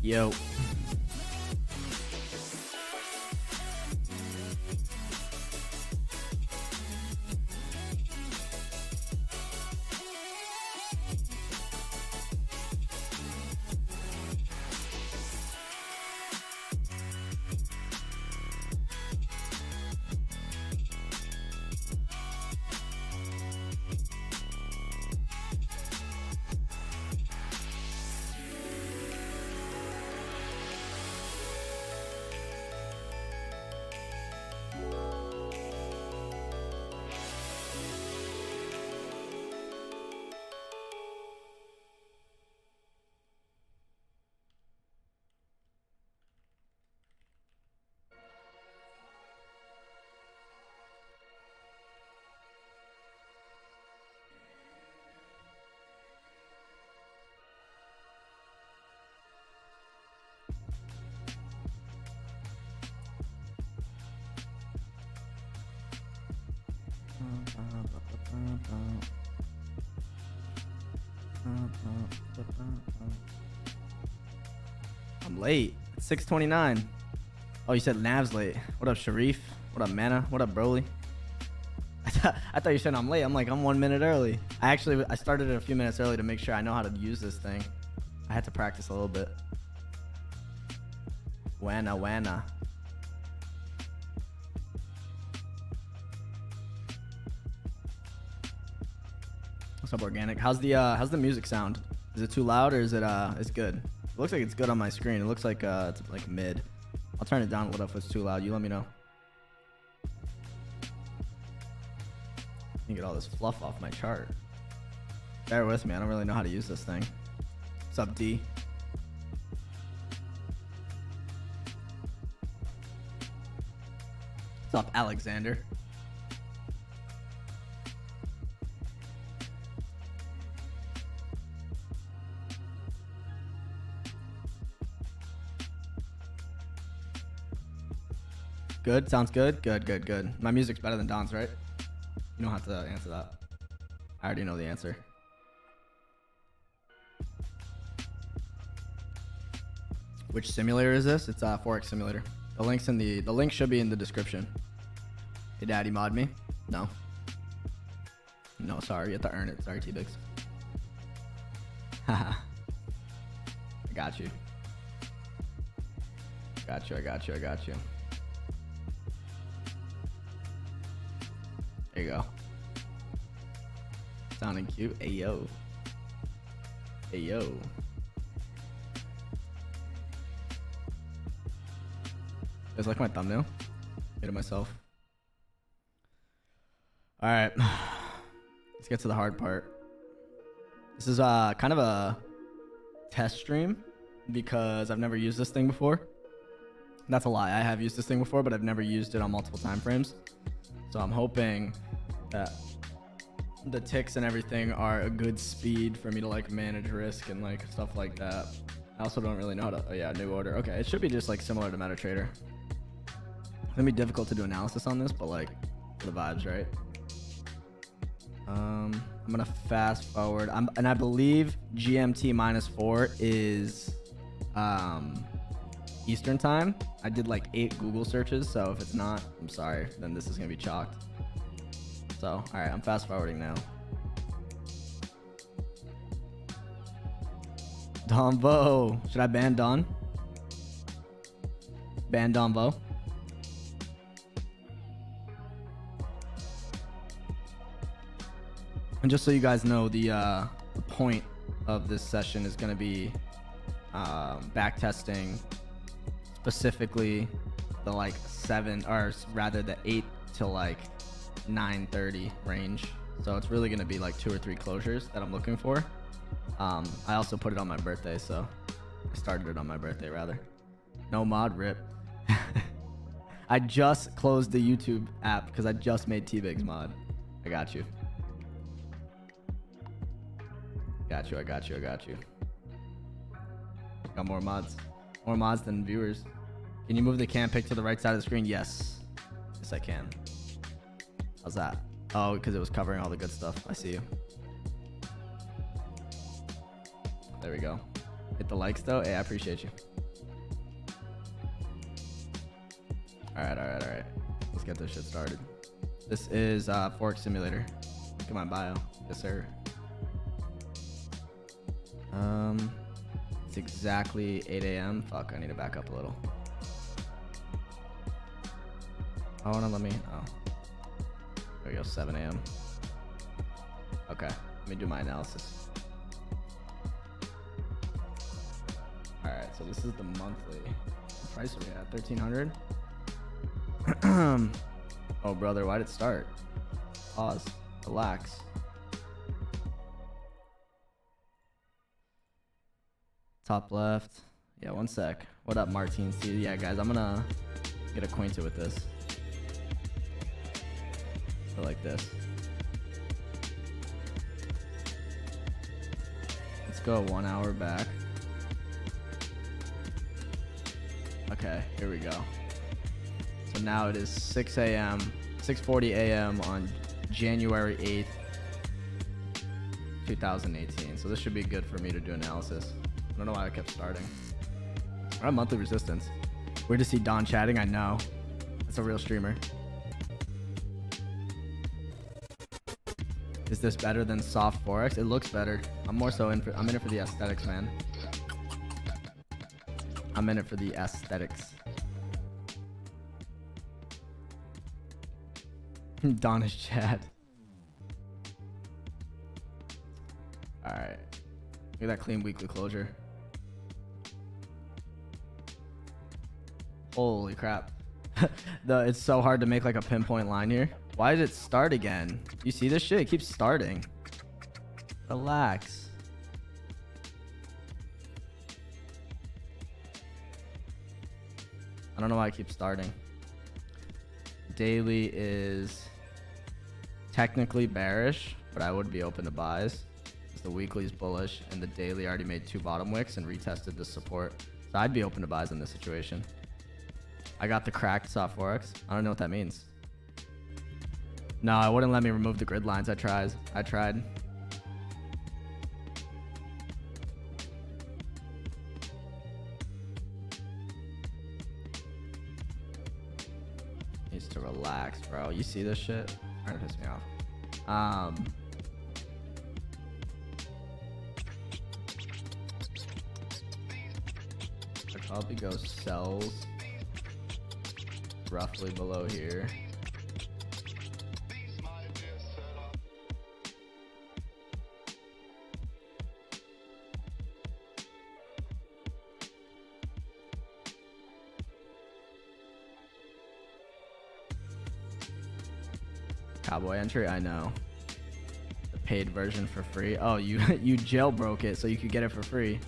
Yo. I'm late. It's 6:29. Oh, you said Nav's late. What up, Sharif? What up, Mana? What up, Broly? I thought you said I'm late. I'm like, I'm 1 minute early. I started it a few minutes early to make sure I know how to use this thing. I had to practice a little bit. Wana. What's up, Organic? How's the music sound? Is it too loud or is it it's good? It looks like it's good on my screen. It looks like it's like mid. I'll turn it down a little if it's too loud. You let me know. Let me get all this fluff off my chart. Bear with me. I don't really know how to use this thing. What's up, D? What's up, Alexander? Good. Sounds good. Good. My music's better than Don's, right? You don't have to answer that. I already know the answer. Which simulator is this? It's Forex simulator. The link should be in the description. Hey, Daddy, mod me? No. No, sorry. You have to earn it. Sorry, T-Bigs. Haha. I got you. I got you. There you go. Sounding cute. Hey, yo. You guys like my thumbnail? Made it myself. All right. Let's get to the hard part. This is kind of a test stream because I've never used this thing before. That's a lie. I have used this thing before, but I've never used it on multiple time frames. So I'm hoping that the ticks and everything are a good speed for me to like manage risk and like stuff like that. I also don't really know how to, oh yeah, new order. Okay, it should be just like similar to MetaTrader. It's gonna be difficult to do analysis on this, but like for the vibes, right? I'm gonna fast forward. And I believe GMT -4 is Eastern time. I did like 8 Google searches, so if it's not, I'm sorry, then this is gonna be chalked. So, all right, I'm fast forwarding now. Donvo. Should I ban Don? Ban Donvo. And just so you guys know, the point of this session is gonna be back testing, specifically the like 7, or rather the 8 to like 9:30 range. So it's really gonna be like 2 or 3 closures that I'm looking for. I also put it on my birthday, so I started it on my birthday rather. No mod, rip. I just closed the YouTube app because I just made T-Bigs mod. I got you. I got you. Got more mods. More mods than viewers. Can you move the cam pic to the right side of the screen? Yes. Yes, I can. How's that? Oh, because it was covering all the good stuff. I see you. There we go. Hit the likes though. Hey, I appreciate you. All right. Let's get this shit started. This is Forex Simulator. Look at my bio. Yes, sir. It's exactly 8 a.m. Fuck, I need to back up a little. Oh, no, let me. Oh. There we go, 7 a.m. Okay, let me do my analysis. All right, so this is the monthly. What price are we at? 1,300. Oh, brother, why did it start? Pause. Relax. Top left. Yeah, one sec. What up, Martine? See, yeah, guys, I'm gonna get acquainted with this. So like this. Let's go 1 hour back. Okay, here we go. So now it is 6 a.m. 6:40 a.m. on January 8th, 2018. So this should be good for me to do analysis. I don't know why I kept starting. We're at monthly resistance. Weird to see Don chatting. I know. It's a real streamer. Is this better than soft Forex? It looks better. I'm in it for the aesthetics, man. I'm in it for the aesthetics. Don is chat. Alright. Look at that clean weekly closure. Holy crap. It's so hard to make like a pinpoint line here. Why did it start again? You see this shit? It keeps starting. Relax. I don't know why I keep starting. Daily is technically bearish, but I would be open to buys. The weekly is bullish, and the daily already made 2 bottom wicks and retested the support. So I'd be open to buys in this situation. I got the cracked soft Forex. I don't know what that means. No, it wouldn't let me remove the grid lines. I tried. Needs to relax, bro. You see this shit? Trying to piss me off. I'd probably go sells roughly below here. Cowboy entry, I know. The paid version for free. Oh, you jailbroke it so you could get it for free.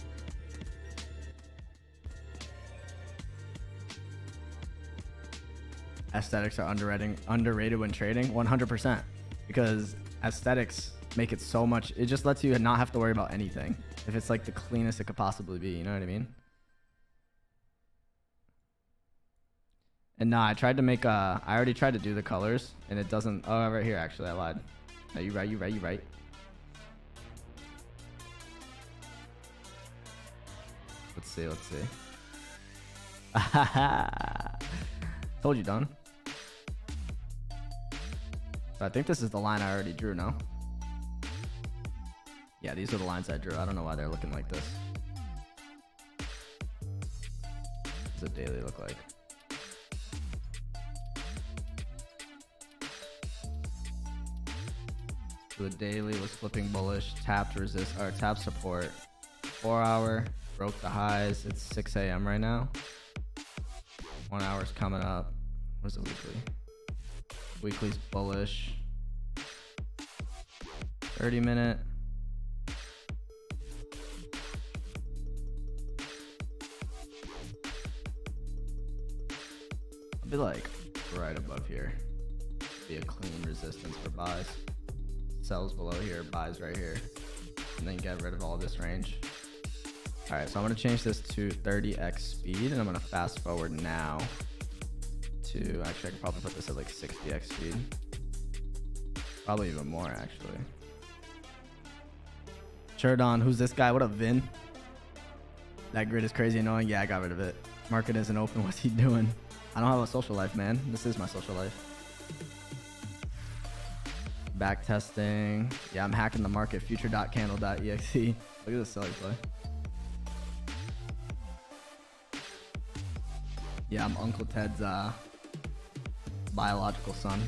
Aesthetics are underrated when trading. 100%, because aesthetics make it so much. It just lets you not have to worry about anything. If it's like the cleanest it could possibly be, you know what I mean? And nah, I tried to make I already tried to do the colors and it doesn't. Oh, right here, actually, I lied. No, you right. Let's see. Told you, Don. So I think this is the line I already drew, no? Yeah, these are the lines I drew. I don't know why they're looking like this. What does a daily look like? So the daily was flipping bullish, tapped resist or tapped support. 4 hour broke the highs. It's 6 a.m. right now. 1 hour's coming up. Where's the weekly? Weekly's bullish. 30-minute. I'll be like right above here. Be a clean resistance for buys. Sells below here, buys right here. And then get rid of all this range. All right, so I'm gonna change this to 30x speed, and I'm gonna fast forward now to, actually I could probably put this at like 60x speed. Probably even more, actually. Sure, Don, who's this guy? What up, Vin? That grid is crazy annoying. Yeah, I got rid of it. Market isn't open. What's he doing? I don't have a social life, man. This is my social life. Backtesting. Yeah, I'm hacking the market. Future.candle.exe. Look at this silly play. Yeah, I'm Uncle Ted's biological son.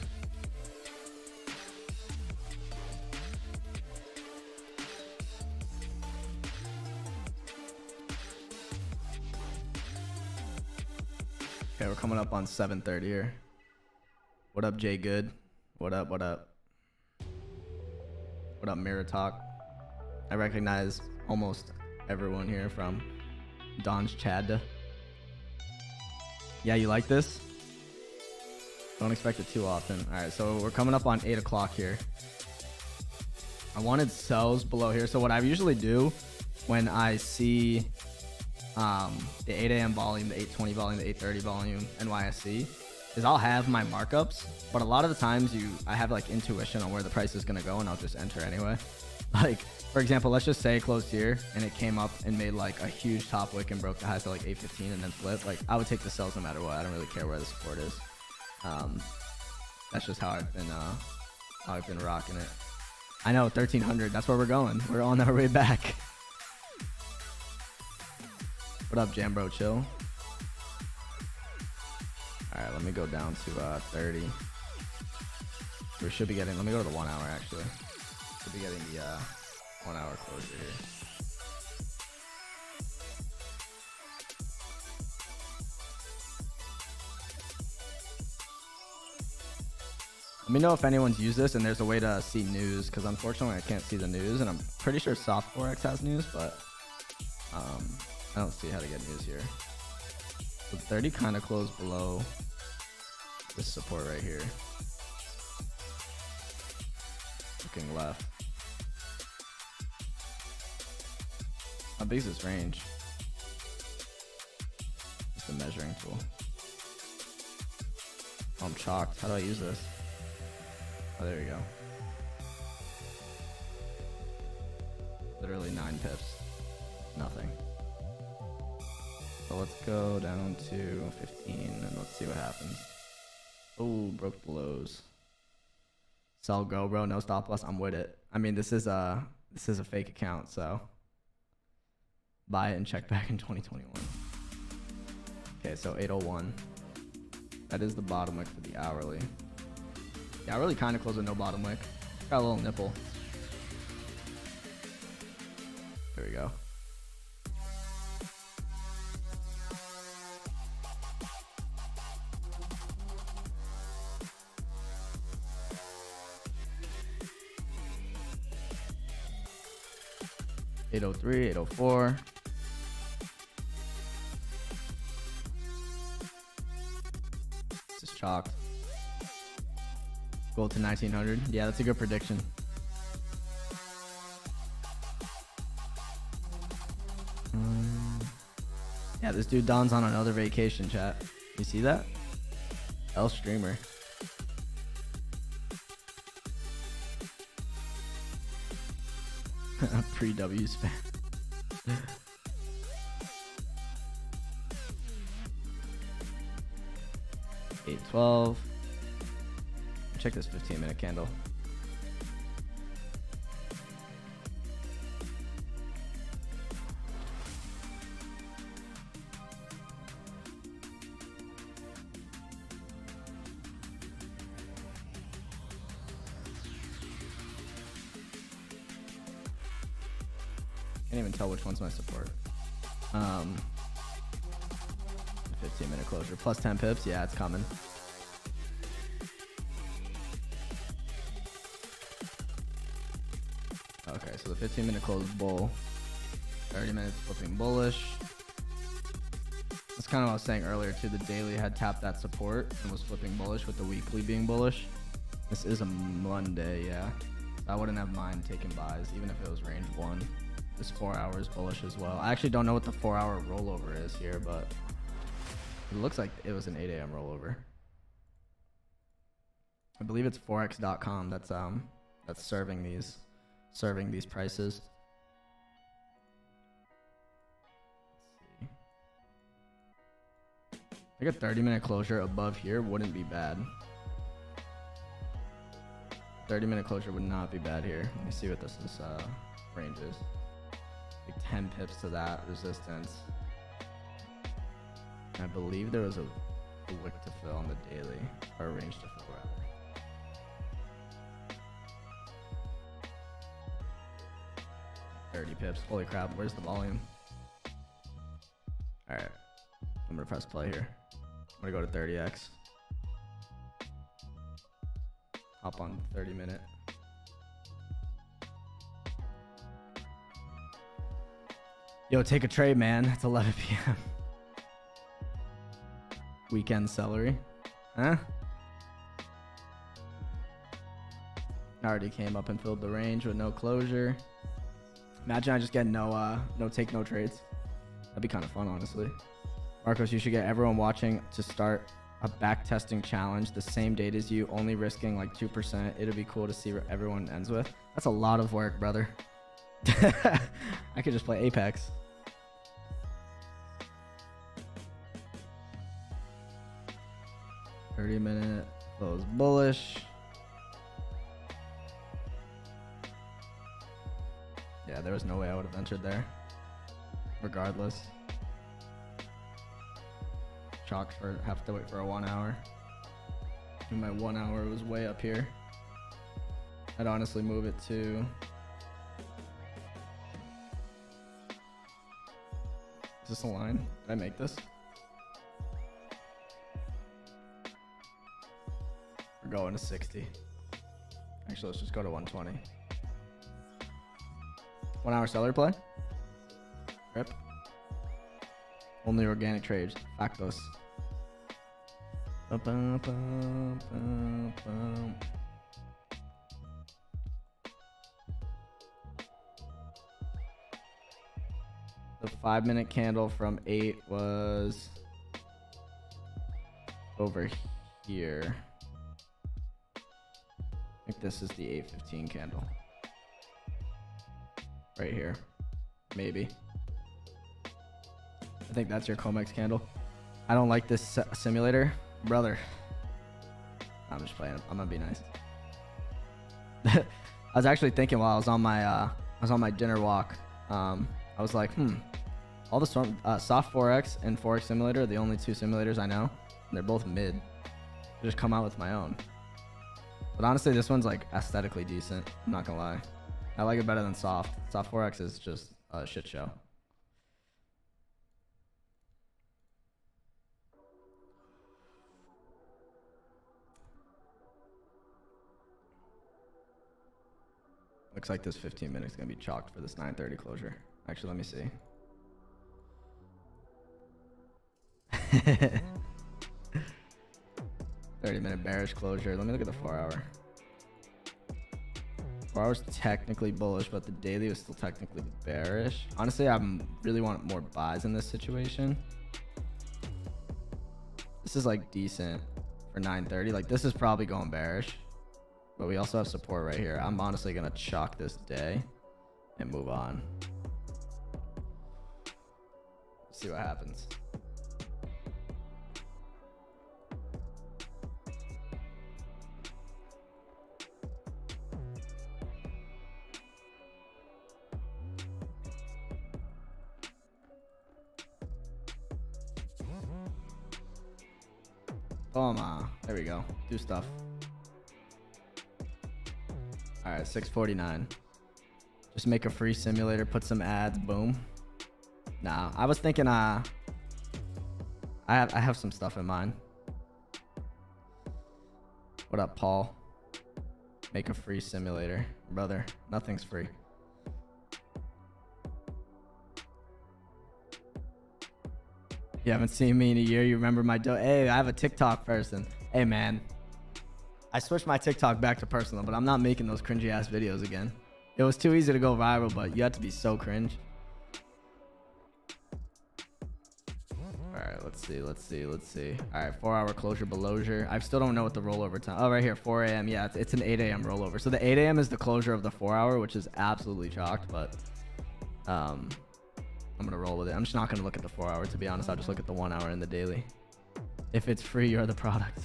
Okay, we're coming up on 7:30 here. What up, Jay Good? What up, what up? What up, Mirror Talk? I recognize almost everyone here from Don's Chad. Yeah, you like this? Don't expect it too often. All right, so we're coming up on 8 o'clock here. I wanted sells below here. So what I usually do when I see the 8 a.m. volume, the 8:20 volume, the 8:30 volume, NYSE, is I'll have my markups, but a lot of the times I have like intuition on where the price is gonna go, and I'll just enter anyway. Like, for example, let's just say it closed here and it came up and made like a huge top wick and broke the highs to like 815 and then flipped. Like, I would take the sells no matter what. I don't really care where the support is. That's just how I've been rocking it. I know, 1300. That's where we're going. We're on our way back. What up, Jambro? Chill. All right, let me go down to 30. We should be getting. Let me go to the 1 hour actually. Should be getting the 1 hour closure here. Let me know if anyone's used this and there's a way to see news, because unfortunately I can't see the news, and I'm pretty sure Soft Forex has news, but I don't see how to get news here. So 30 kind of closed below this support right here. Looking left. How big is this range? Just a measuring tool. Oh, I'm chalked. How do I use this? Oh, there we go. Literally 9 pips. Nothing. So let's go down to 15 and let's see what happens. Oh, broke the lows. Sell, go, bro. No stop loss. I'm with it. I mean, this is a fake account, so buy it and check back in 2021. Okay, so 801. That is the bottom wick for the hourly. The hourly kind of closed with no bottom wick. Got a little nipple. There we go. $803, 804. This is chalked. Gold to 1900. Yeah, that's a good prediction. Yeah, this dude Don's on another vacation, chat. You see that? L streamer. Pre-W spam. $812. Check this 15-minute candle. Can't even tell which one's my support. 15-minute closure plus 10 pips. Yeah, it's coming. Okay, so the 15-minute close bull, 30 minutes flipping bullish. That's kind of what I was saying earlier too. The daily had tapped that support and was flipping bullish, with the weekly being bullish. This is a Monday, yeah. I wouldn't have mind taking buys even if it was range 1. This 4 hours bullish as well. I actually don't know what the 4-hour rollover is here, but it looks like it was an 8 a.m. rollover. I believe it's Forex.com that's serving these prices. Let's see. I think a 30-minute closure above here wouldn't be bad. 30-minute closure would not be bad here. Let me see what this is, range is. Like 10 pips to that resistance. I believe there was a wick to fill on the daily, or a range to fill rather. $30 pips. Holy crap, where's the volume? Alright. I'm gonna press play here. I'm gonna go to 30x. Hop on 30-minute. Yo, take a trade, man. It's 11 p.m. Weekend celery. Huh? I already came up and filled the range with no closure. Imagine I just get no take, no trades. That'd be kind of fun, honestly. Marcos, you should get everyone watching to start a backtesting challenge the same date as you, only risking like 2%. It'll be cool to see what everyone ends with. That's a lot of work, brother. I could just play Apex. $30-minute close bullish. Yeah, there was no way I would have entered there. Regardless. Chalked for have to wait for a 1 hour. And my 1 hour was way up here. I'd honestly move it to. Is this a line? Did I make this? We're going to 60. Actually, let's just go to 120. 1 hour seller play. Rip. Only organic trades. Factos. The 5-minute candle from 8 was over here. I think this is the 8:15 candle. Right here. Maybe. I think that's your Comex candle. I don't like this simulator. Brother. I'm just playing. I'm gonna be nice. I was actually thinking while I was on my dinner walk. I was like, all the soft Forex and Forex simulator are the only two simulators I know. And they're both mid. I just come out with my own. But honestly, this one's like aesthetically decent. I'm not gonna lie. I like it better than soft. Soft Forex is just a shit show. Looks like this 15 minutes is gonna be chalked for this 9:30 closure. Actually, let me see. $30-minute bearish closure. Let me look at the 4 hour. 4 hours technically bullish, but the daily was still technically bearish. Honestly, I really want more buys in this situation. This is like decent for 9:30. Like this is probably going bearish, but we also have support right here. I'm honestly gonna chalk this day and move on. See what happens. Toma. There we go. Do stuff. All right, 649. Just make a free simulator, put some ads, boom. Nah, I was thinking I have some stuff in mind. What up, Paul? Make a free simulator. Brother, nothing's free. You haven't seen me in a year. You remember my Hey, I have a TikTok person. Hey, man. I switched my TikTok back to personal, but I'm not making those cringy ass videos again. It was too easy to go viral, but you have to be so cringe. All right, let's see. All right, 4 hour closure belosure. I still don't know what the rollover time. Oh, right here, 4 a.m. Yeah, it's an 8 a.m. rollover. So the 8 a.m. is the closure of the 4 hour, which is absolutely chalked, but I'm gonna roll with it. I'm just not gonna look at the 4 hour, to be honest. I'll just look at the 1 hour in the daily. If it's free, you're the product.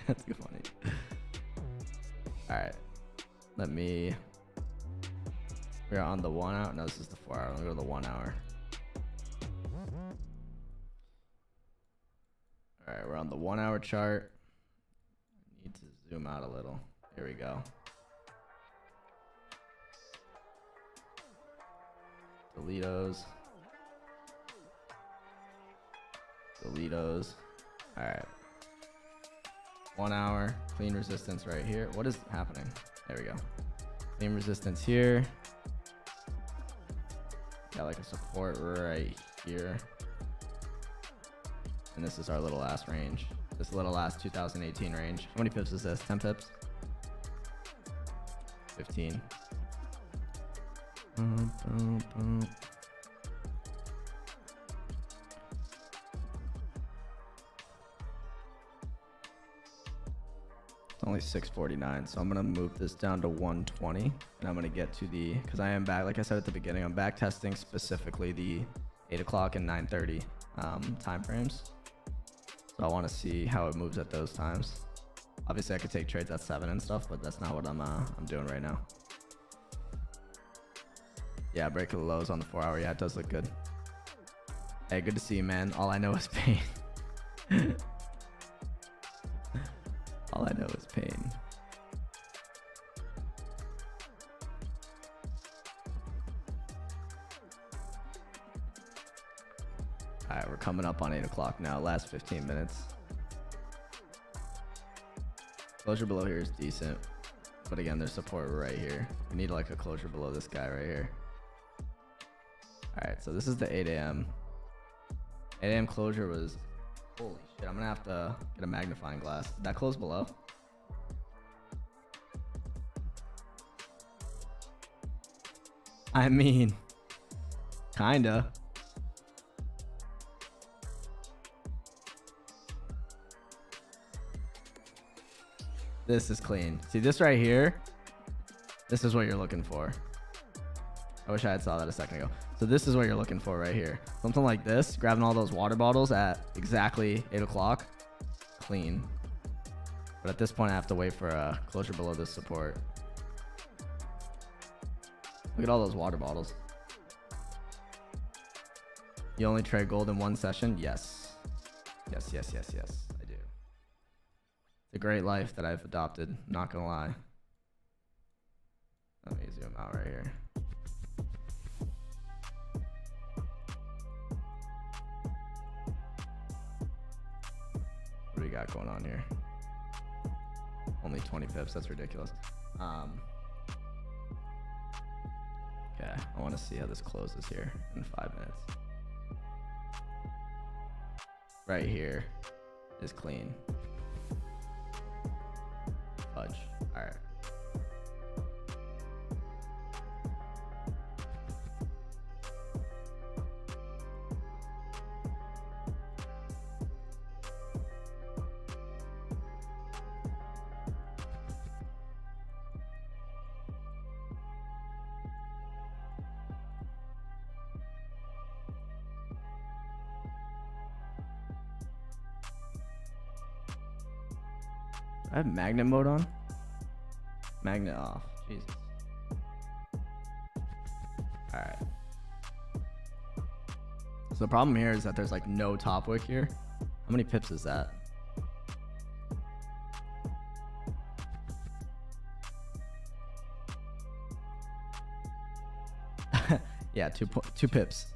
That's good funny. All right. We're on the 1 hour. No, this is the 4 hour. Let me go to the 1 hour. All right, we're on the 1 hour chart. I need to zoom out a little. Here we go. Deletos. All right. 1 hour. Clean resistance right here. What is happening? There we go. Clean resistance here. Got like a support right here. And this is our little last range. This little last 2018 range. How many pips is this? 10 pips? 15. It's only 649, so I'm gonna move this down to 120, and I'm gonna get to the, because I am back, like I said at the beginning, I'm back testing specifically the 8 o'clock and 9:30 time frames. So I want to see how it moves at those times. Obviously, I could take trades at 7 and stuff, but that's not what I'm doing right now. Yeah, break of the lows on the 4 hour. Yeah, it does look good. Hey, good to see you, man. All I know is pain. All I know is pain. All right, we're coming up on 8 o'clock now. Last 15 minutes. Closure below here is decent. But again, there's support right here. We need like a closure below this guy right here. All right, so this is the 8 a.m. 8 a.m. closure was, holy shit, I'm gonna have to get a magnifying glass. Did that close below? I mean, kinda. This is clean. See this right here? This is what you're looking for. I wish I had saw that a second ago. So this is what you're looking for right here. Something like this, grabbing all those water bottles at exactly 8 o'clock. Clean. But at this point, I have to wait for a closure below this support. Look at all those water bottles. You only trade gold in one session? Yes. Yes, yes, yes, yes. I do. It's a great life that I've adopted. Not gonna lie. Let me zoom out right here. What do we got going on here? Only 20 pips. That's ridiculous. Okay, I want to see how this closes here in 5 minutes. Right here is clean. Fudge. All right. I have magnet mode on. Magnet off. Jesus. All right. So the problem here is that there's like no top wick here. How many pips is that? Yeah, two pips.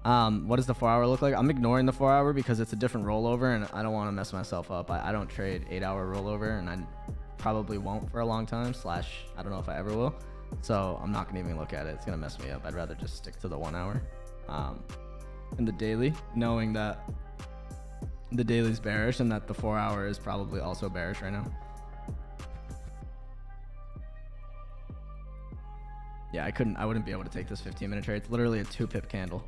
What does the 4 hour look like? I'm ignoring the 4 hour because it's a different rollover and I don't want to mess myself up. I don't trade 8 hour rollover and I probably won't for a long time / I don't know if I ever will. So I'm not gonna even look at it. It's gonna mess me up. I'd rather just stick to the 1 hour. In the daily, knowing that the daily's bearish and that the 4 hour is probably also bearish right now. Yeah, I wouldn't be able to take this 15-minute trade. It's literally a 2 pip candle.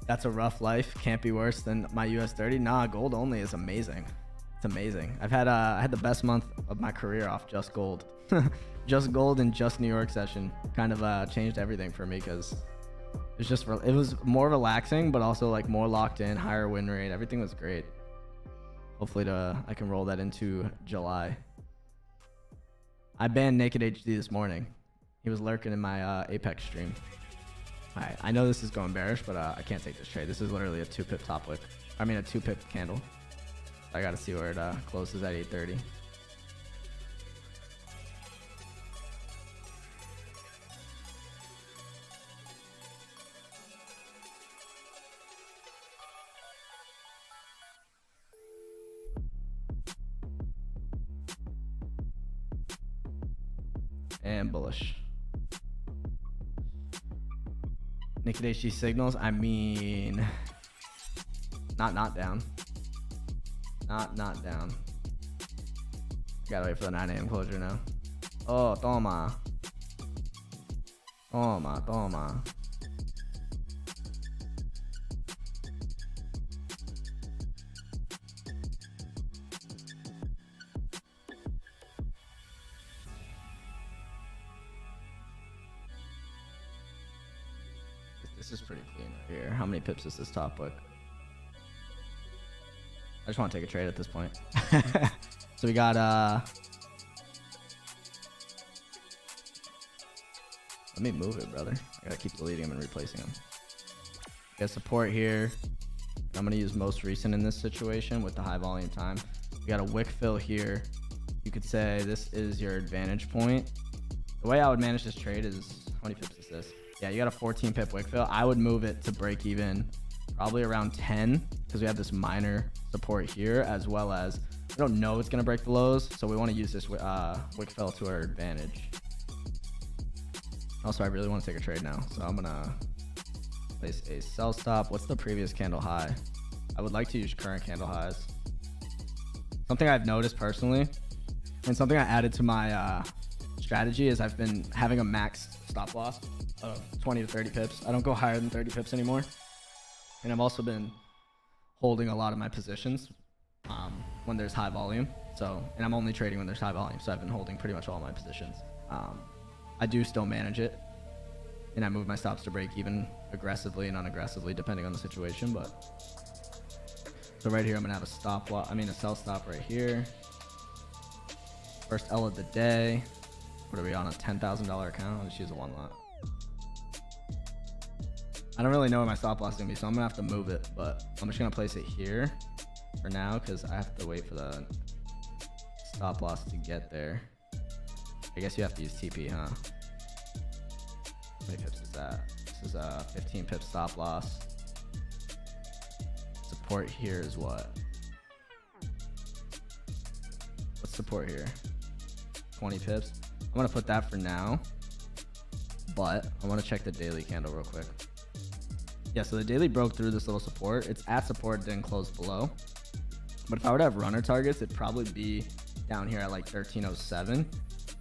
That's a rough life. Can't be worse than my US 30. Nah, gold only is amazing. It's amazing. I had the best month of my career off just gold. Just gold and just New York session kind of changed everything for me because It's just it was more relaxing, but also like more locked in, higher win rate. Everything was great. Hopefully I can roll that into July. I banned Naked HD this morning. He was lurking in my Apex stream. All right, I know this is going bearish, but I can't take this trade. This is literally a 2-pip top wick. I mean a 2-pip candle. I got to see where it closes at 8:30. And bullish. Naked HD signals. I mean, not down. Not down. Gotta wait for the 9 a.m. closure now. Oh, toma. Toma. This is pretty clean right here. How many pips is this top wick? I just want to take a trade at this point. So we got let me move it, brother. I gotta keep deleting them and replacing them. We got support here. I'm gonna use most recent in this situation with the high volume time. We got a wick fill here. You could say this is your advantage point. The way I would manage this trade is, how many pips is this? Yeah, you got a 14 pip wick fill. I would move it to break even probably around 10 because we have this minor support here, as well as we don't know it's going to break the lows. So we want to use this wick fill to our advantage. Also, I really want to take a trade now. So I'm going to place a sell stop. What's the previous candle high? I would like to use current candle highs. Something I've noticed personally, and something I added to my strategy, is I've been having a max stop loss of 20 to 30 pips. I don't go higher than 30 pips anymore. And I've also been holding a lot of my positions when there's high volume. So, and I'm only trading when there's high volume. So I've been holding pretty much all my positions. I do still manage it, and I move my stops to break even aggressively and unaggressively depending on the situation. But so right here, I'm gonna have a stop loss. I mean a sell stop right here. First L of the day. What are we on, a $10,000 account? I'll just use a 1 lot. I don't really know where my stop loss is gonna be, so I'm gonna have to move it, but I'm just gonna place it here for now because I have to wait for the stop loss to get there. I guess you have to use TP, huh? How many pips is that? This is a 15 pip stop loss. Support here is what? What's support here? 20 pips. I'm gonna put that for now, but I want to check the daily candle real quick. Yeah, so the daily broke through this little support. It's at support, didn't close below. But if I were to have runner targets, it'd probably be down here at like 1307.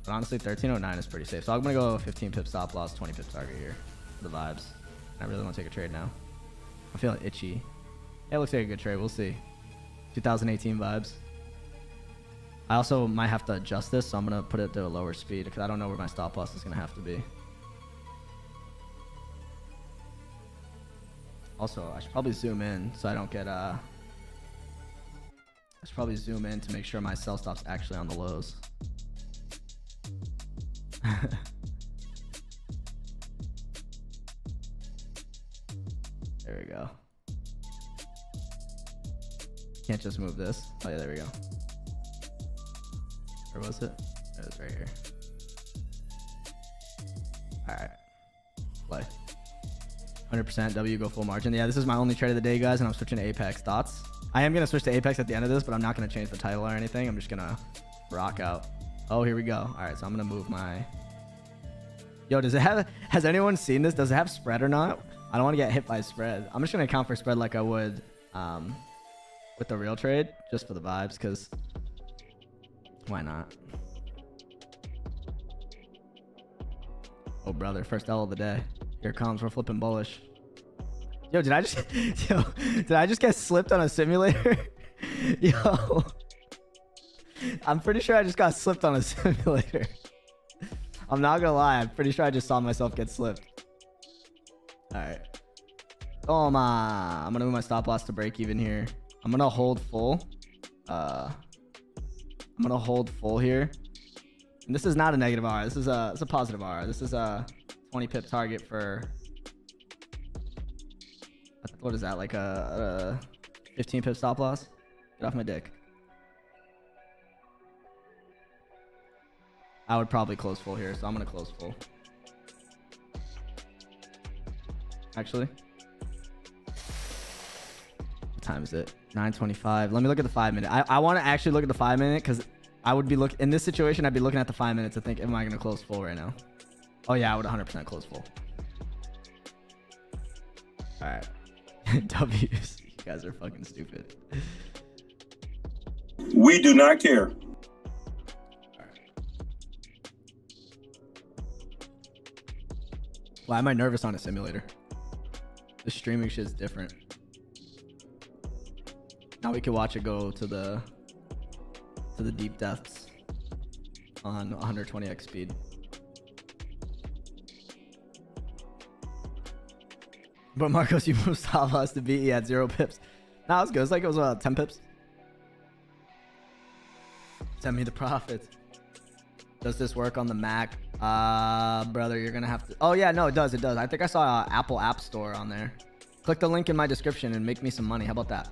But honestly, 1309 is pretty safe. So I'm gonna go 15 pip stop loss, 20 pip target here for the vibes. I really want to take a trade now. I'm feeling itchy. Yeah, it looks like a good trade. We'll see. 2018 vibes. I also might have to adjust this, so I'm gonna put it to a lower speed because I don't know where my stop loss is gonna have to be. Also, I should probably zoom in so I don't get I should probably zoom in to make sure my sell stop's actually on the lows. There we go. Can't just move this. Oh yeah, there we go. Where was it? It was right here. Alright. Play. 100% W, go full margin. Yeah, this is my only trade of the day, guys, and I'm switching to Apex. Thoughts? I am going to switch to Apex at the end of this, but I'm not going to change the title or anything. I'm just going to rock out. Oh, here we go. All right, so I'm going to move my... Yo, does it have... Has anyone seen this? Does it have spread or not? I don't want to get hit by spread. I'm just going to account for spread like I would with the real trade, just for the vibes, because why not? Oh, brother, first L of the day. Here it comes. We're flipping bullish. Yo, did I just get slipped on a simulator? Yo, I'm pretty sure I just got slipped on a simulator. I'm not gonna lie. I'm pretty sure I just saw myself get slipped. All right. Toma. I'm gonna move my stop loss to break even here. I'm gonna hold full. I'm gonna hold full here. And this is not a negative R. This is it's a positive R. This is a 20 pip target for, what is that? Like a 15 pip stop loss? Get off my dick. I would probably close full here, so I'm gonna close full. Actually, what time is it? 9:25. Let me look at the 5 minute. I want to actually look at the 5 minute because I would be in this situation. I'd be looking at the 5 minutes to think, am I gonna close full right now? Oh yeah, I would 100% close full. All right. W's. You guys are fucking stupid. We do not care. Why am I nervous on a simulator? The streaming shit's different. Now we can watch it go to the deep depths on 120x speed. But Marcos, you moved stop loss to BE at 0 pips. Nah, it was good. It's like it was 10 pips. Send me the profits. Does this work on the Mac? Brother, you're gonna have to. Oh yeah, no, it does. It does. I think I saw Apple App Store on there. Click the link in my description and make me some money. How about that?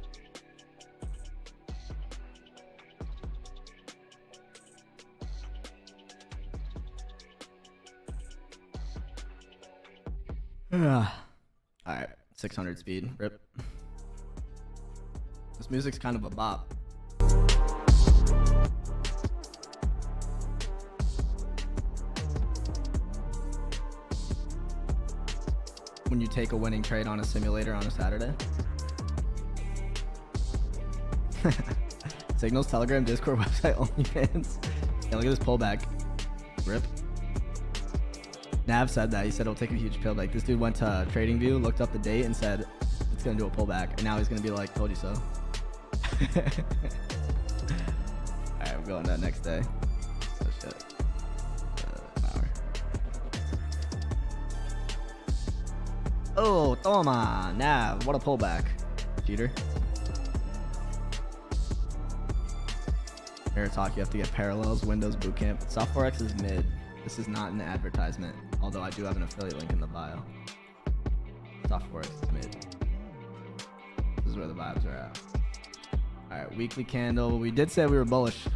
All right, 600 speed. Rip. This music's kind of a bop. When you take a winning trade on a simulator on a Saturday. Signals, Telegram, Discord, website, OnlyFans. Yeah, look at this pullback. Rip. Nav said that. He said it'll take a huge pill. Like, this dude went to TradingView, looked up the date, and said it's gonna do a pullback. And now he's gonna be like, told you so. Alright, we're going that next day. Oh shit. Oh, toma. Nav, what a pullback. Cheater. Air talk, you have to get parallels, Windows Bootcamp. Soft Forex is mid. This is not an advertisement, although I do have an affiliate link in the bio. Soft Forex is mid. This is where the vibes are at. All right, weekly candle. We did say we were bullish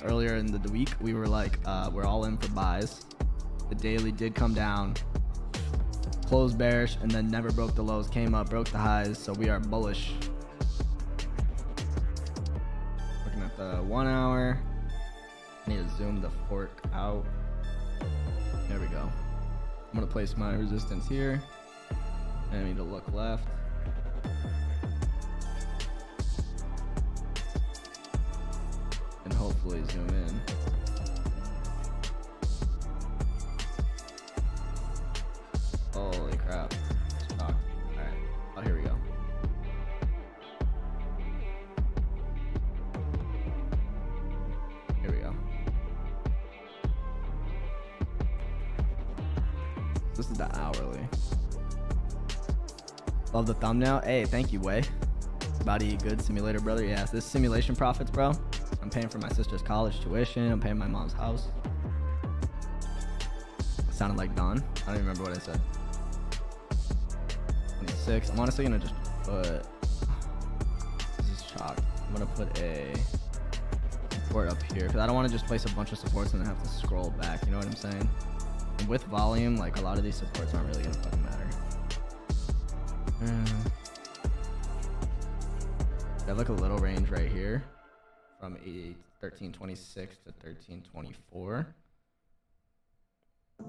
earlier in the week. We were like, we're all in for buys. The daily did come down, closed bearish, and then never broke the lows, came up, broke the highs, so we are bullish. Looking at the 1 hour. I need to zoom the fork out. There we go. I'm gonna place my resistance here. And I need to look left. And hopefully zoom in. Holy crap. Alright. Oh, here we go. Here we go. This is the hourly. Love the thumbnail. Hey, thank you, Way. Body good simulator, brother. Yes, this simulation profits, bro. I'm paying for my sister's college tuition. I'm paying my mom's house. Sounded like Don. I don't even remember what I said. 26. I'm honestly gonna just put. This is shocked. I'm gonna put a support up here because I don't want to just place a bunch of supports and then have to scroll back. You know what I'm saying? And with volume, like a lot of these supports aren't really gonna fucking matter. I have like a little range right here from 1326 to 1324. I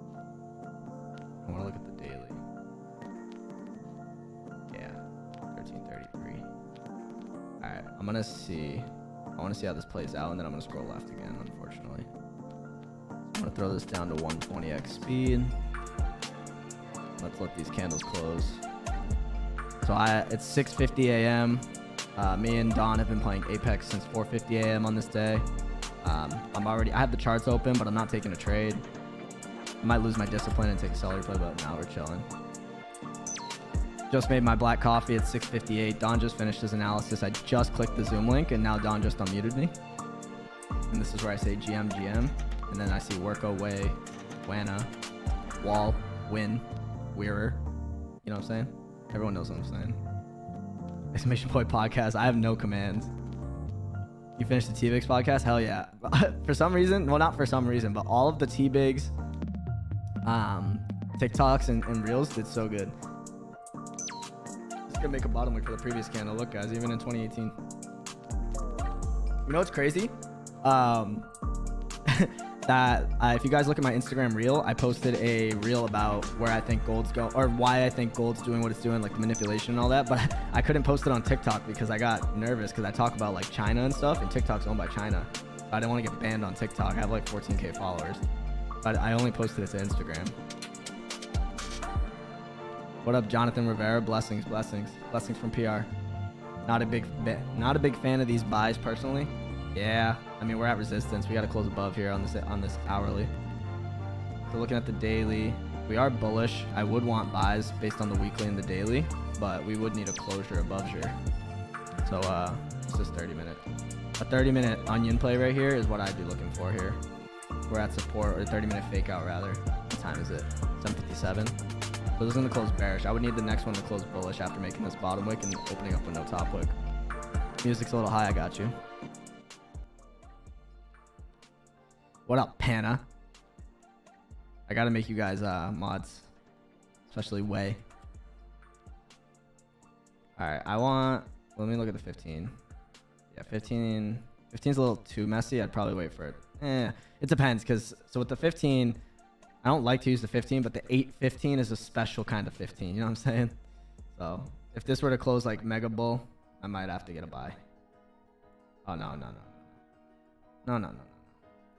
want to look at the daily. Yeah, 1333. All right, I'm gonna see. I want to see how this plays out, and then I'm gonna scroll left again. Unfortunately, I'm gonna throw this down to 120x speed. Let's let these candles close. So it's 6:50 a.m. Me and Don have been playing Apex since 4:50 a.m. on this day. I have the charts open, but I'm not taking a trade. I might lose my discipline and take a celery play, but now we're chilling. Just made my black coffee at 6:58. Don just finished his analysis. I just clicked the Zoom link and now Don just unmuted me. And this is where I say GM, GM. And then I see Worko, Way, Wana, Wall, Win, Wearer. You know what I'm saying? Everyone knows what I'm saying. Exclamation point podcast. I have no commands. You finished the T-Bigs podcast? Hell yeah. For some reason, well, not for some reason, but all of the T-Bigs TikToks and Reels did so good. Just gonna make a bottom wick for the previous candle. Look, guys, even in 2018. You know what's crazy? If you guys look at my Instagram reel, I posted a reel about where I think gold's go, or why I think gold's doing what it's doing, like the manipulation and all that. But I couldn't post it on TikTok because I got nervous because I talk about like China and stuff, and TikTok's owned by China. I didn't want to get banned on TikTok. I have like 14K followers, but I only posted it to Instagram. What up, Jonathan Rivera? Blessings, blessings, blessings from PR. Not a big fan of these buys personally. Yeah, I mean, we're at resistance. We got to close above here on this hourly. So looking at the daily, we are bullish. I would want buys based on the weekly and the daily, but we would need a closure above here. So this is 30-minute. A 30-minute onion play right here is what I'd be looking for here. We're at support, or 30-minute fake out rather. What time is it? 7:57. So this is going to close bearish. I would need the next one to close bullish after making this bottom wick and opening up with no top wick. Music's a little high. I got you. What up, Panna? I gotta make you guys mods, especially Way. All right, let me look at the 15. Yeah, 15's a little too messy. I'd probably wait for it. It depends, so with the 15, I don't like to use the 15, but the 8-15 is a special kind of 15. You know what I'm saying? So if this were to close like Mega Bull, I might have to get a buy. Oh no.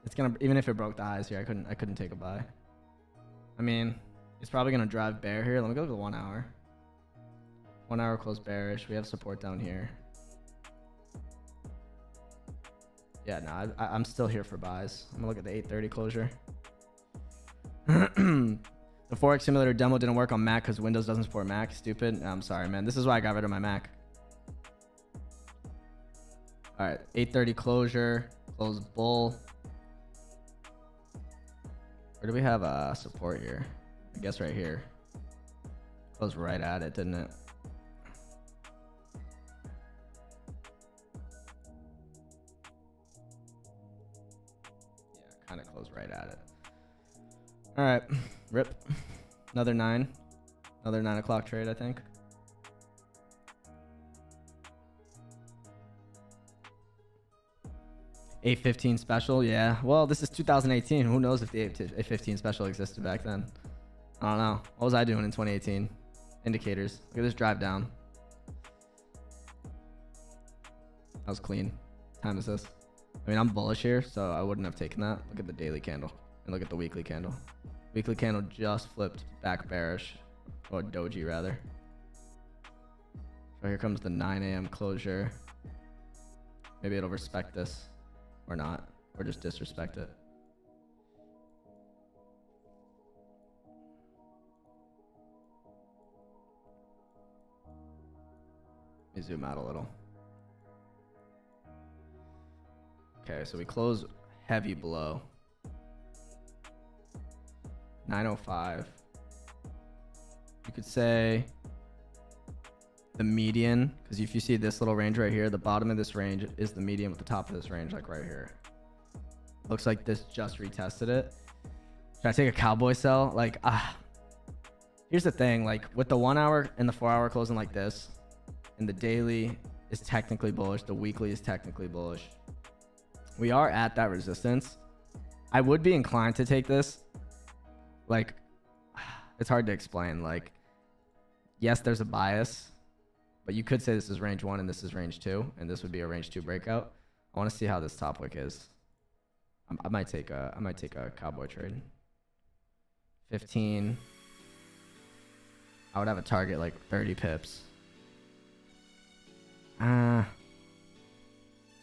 It's gonna, even if it broke the highs here, I couldn't take a buy. I mean, it's probably gonna drive bear here. Let me go to the 1 hour. 1 hour close bearish. We have support down here. Yeah, no, I'm still here for buys. I'm gonna look at the 8:30 closure. The Forex simulator demo didn't work on Mac because Windows doesn't support Mac. Stupid. I'm sorry, man. This is why I got rid of my Mac. All right, 8:30 closure. Close bull. Where do we have support here? I guess right here. Close right at it, didn't it? Yeah, kind of close right at it. All right, rip. Another 9 o'clock trade, I think. $8.15 special, yeah. Well, this is 2018. Who knows if the $8.15 special existed back then? I don't know. What was I doing in 2018? Indicators. Look at this drive down. That was clean. What time is this? I mean, I'm bullish here, so I wouldn't have taken that. Look at the daily candle and look at the weekly candle. Weekly candle just flipped back bearish, or doji rather. So here comes the 9 a.m. closure. Maybe it'll respect this. Or not, or just disrespect it. Let me zoom out a little. Okay, so we close heavy below 905. You could say the median, because if you see this little range right here, the bottom of this range is the median with the top of this range, like right here. Looks like this just retested it. Should I take a cowboy sell? Like, here's the thing, like with the 1 hour and the 4 hour closing like this, and the daily is technically bullish, the weekly is technically bullish. We are at that resistance. I would be inclined to take this. Like, it's hard to explain. Like, yes, there's a bias, but you could say this is range 1 and this is range 2, and this would be a range 2 breakout. I want to see how this top wick is. I might take a cowboy trade. 15. I would have a target like 30 pips. Target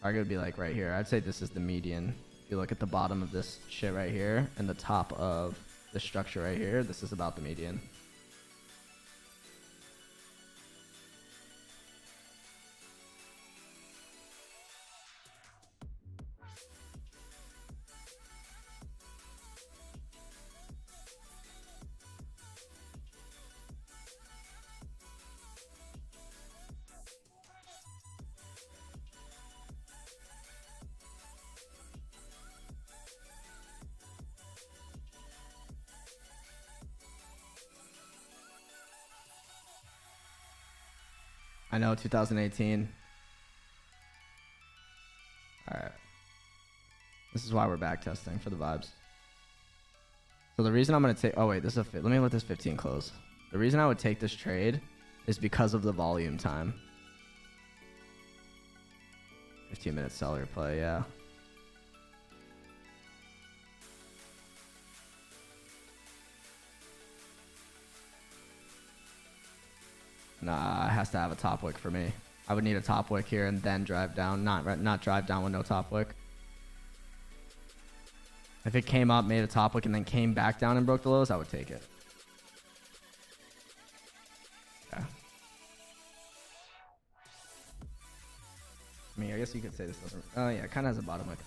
would be like right here. I'd say this is the median. If you look at the bottom of this shit right here and the top of the structure right here, this is about the median. I know, 2018. All right. This is why we're back testing for the vibes. So the reason I'm going to take... Oh, wait. This is let me let this 15 close. The reason I would take this trade is because of the volume time. 15-minute seller play, yeah. Nah, it has to have a top wick for me. I would need a top wick here and then drive down. Not drive down with no top wick. If it came up, made a top wick, and then came back down and broke the lows, I would take it. Yeah. I mean, I guess you could say this doesn't... Oh, yeah, it kind of has a bottom wick.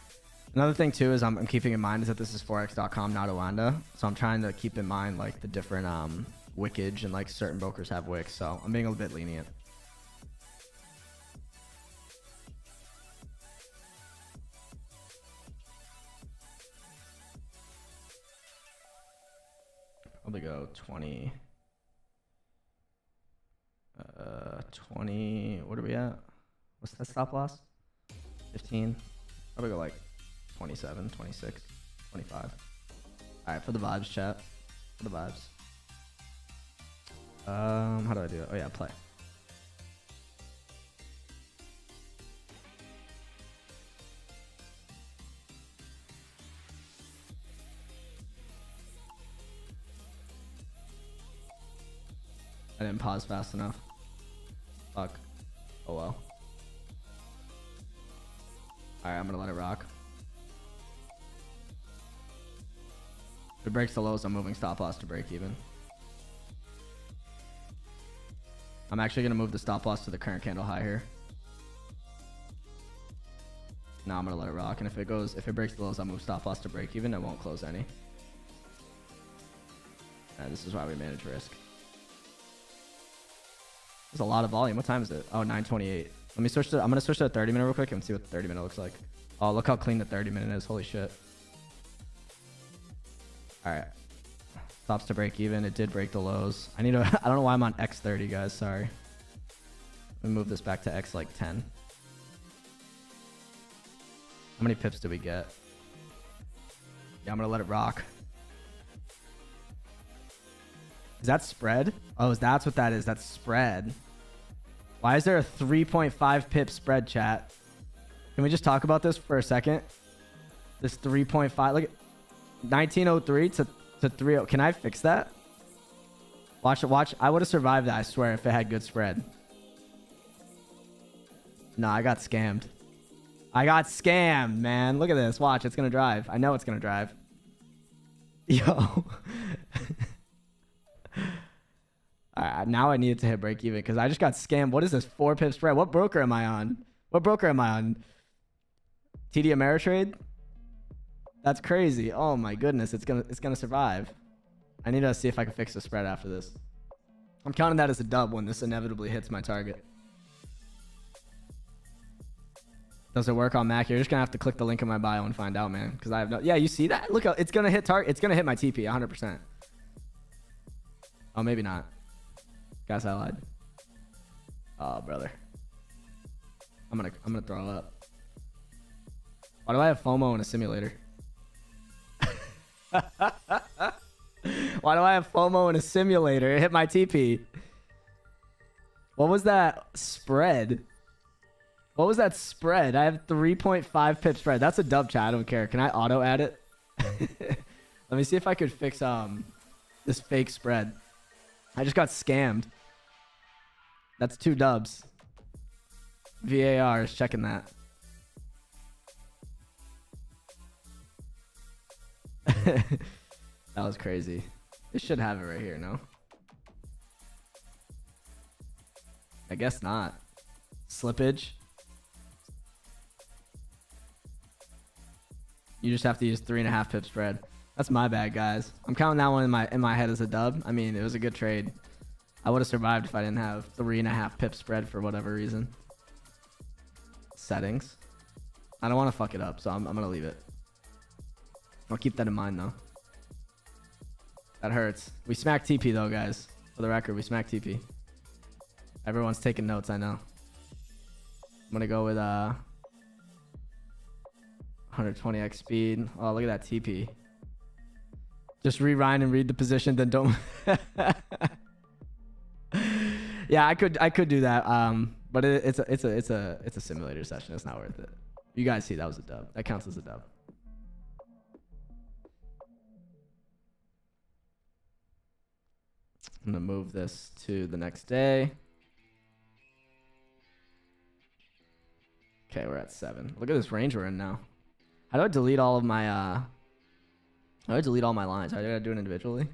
Another thing, too, is I'm keeping in mind is that this is Forex.com, not Oanda. So I'm trying to keep in mind, like, the different wickage, and, like, certain brokers have wicks. So I'm being a little bit lenient. Probably go 20. 20. What are we at? What's that stop loss? 15. Probably go like 27, 26, 25. All right, for the vibes, chat. For the vibes. How do I do it? Oh yeah, play. I didn't pause fast enough. Fuck. Oh well. Alright, I'm gonna let it rock. If it breaks the lows, I'm moving stop loss to break even. I'm actually gonna move the stop loss to the current candle high here. Now I'm gonna let it rock, and if it breaks the lows, I'll move stop loss to break even. It won't close any. Alright, this is why we manage risk. There's a lot of volume. What time is it? Oh, 9:28. Let me switch to... I'm going to switch to a 30-minute real quick and see what the 30-minute looks like. Oh, look how clean the 30-minute is. Holy shit. All right. Stops to break even. It did break the lows. I need to... I don't know why I'm on X30, guys. Sorry. Let me move this back to X like 10. How many pips do we get? Yeah, I'm going to let it rock. Is that spread? Oh, that's what that is. That's spread. Why is there a 3.5 pip spread, chat? Can we just talk about this for a second? This 3.5. Look at 1903 to 30. Can I fix that? Watch it. Watch. I would have survived that, I swear, if it had good spread. No, I got scammed. I got scammed, man. Look at this. Watch. It's going to drive. I know it's going to drive. Yo. Alright, now I needed to hit break even because I just got scammed. What is this? 4 pip spread. What broker am I on? What broker am I on? TD Ameritrade? That's crazy. Oh my goodness. It's gonna survive. I need to see if I can fix the spread after this. I'm counting that as a dub when this inevitably hits my target. Does it work on Mac? You're just gonna have to click the link in my bio and find out, man. Because I have no... Yeah, you see that? Look, it's gonna hit target. It's gonna hit my TP 100%. Oh, maybe not. Guys, I lied. Oh, brother. I'm gonna throw up. Why do I have FOMO in a simulator? Why do I have FOMO in a simulator? It hit my TP. What was that spread? What was that spread? I have 3.5 pip spread. That's a dub, chat. I don't care. Can I auto add it? Let me see if I could fix this fake spread. I just got scammed. That's 2 dubs. VAR is checking that. That was crazy. It should have it right here, no? I guess not. Slippage. You just have to use 3.5 pip spread. That's my bad, guys. I'm counting that one in my head as a dub. I mean, it was a good trade. I would have survived if I didn't have 3.5 pip spread for whatever reason. Settings. I don't want to fuck it up, so I'm gonna leave it. I'll keep that in mind though. That hurts. We smacked TP though, guys. For the record, we smacked TP. Everyone's taking notes, I know. I'm gonna go with 120x speed. Oh, look at that TP. Just rewind and read the position, then don't. Yeah, I could do that. But it's a simulator session. It's not worth it. You guys see that was a dub. That counts as a dub. I'm gonna move this to the next day. Okay, we're at 7. Look at this range we're in now. How do I delete all of my how do I delete all my lines? Do I gotta do it individually?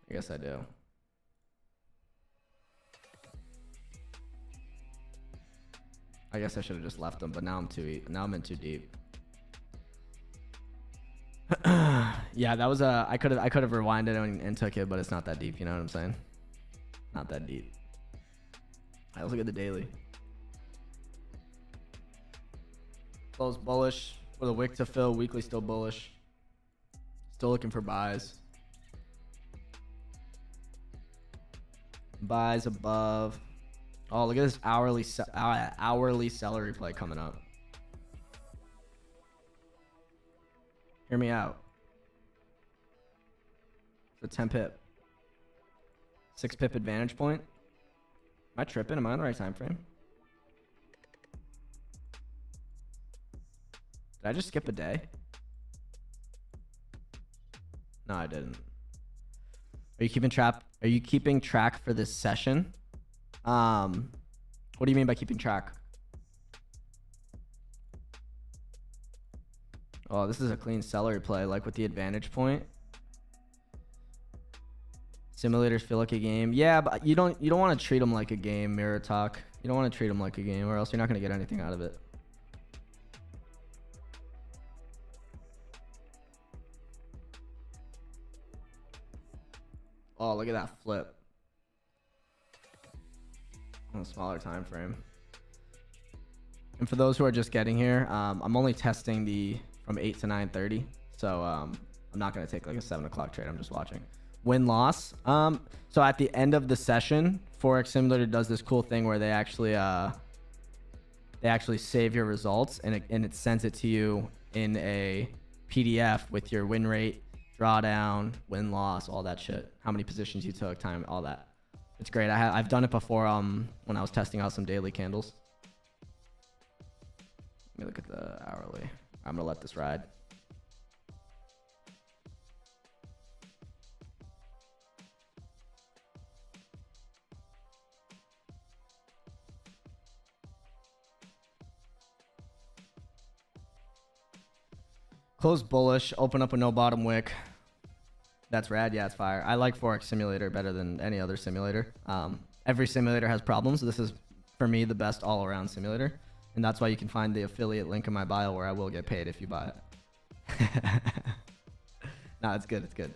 I guess I do. I guess I should have just left them, but now I'm in too deep. Yeah, that was I could have rewinded and took it, but it's not that deep. You know what I'm saying? Not that deep. I also get the daily. Close bullish with a wick to fill. Weekly still bullish. Still looking for buys. Buys above. Oh, look at this hourly seller replay coming up. Hear me out. For 10 pip. 6 pip advantage point. Am I tripping? Am I on the right time frame? Did I just skip a day? No, I didn't. Are you keeping track for this session? What do you mean by keeping track? Oh, this is a clean seller play, like with the advantage point. Simulators feel like a game. Yeah, but you don't want to treat them like a game, Mirror Talk. You don't want to treat them like a game, or else you're not going to get anything out of it. Oh, look at that flip. On a smaller time frame. And for those who are just getting here, I'm only testing the from 8 to 9:30, so I'm not going to take like a 7 o'clock trade. I'm just watching. Win-loss. So at the end of the session, Forex Simulator does this cool thing where they actually save your results and it sends it to you in a PDF with your win rate, drawdown, win-loss, all that shit. How many positions you took, time, all that. It's great. I've done it before when I was testing out some daily candles. Let me look at the hourly. I'm going to let this ride. Close bullish, open up with no bottom wick. That's rad. Yeah, it's fire. I like Forex Simulator better than any other simulator. Every simulator has problems. This is, for me, the best all-around simulator. And that's why you can find the affiliate link in my bio where I will get paid if you buy it. No, it's good. It's good.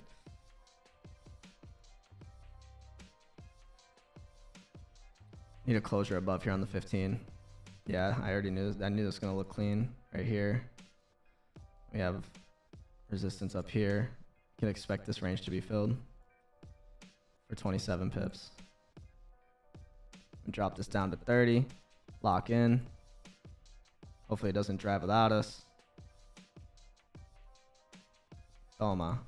Need a closure above here on the 15. Yeah, I already knew. I knew this was going to look clean right here. We have resistance up here. You can expect this range to be filled for 27 pips. Drop this down to 30. Lock in. Hopefully it doesn't drive without us. Toma.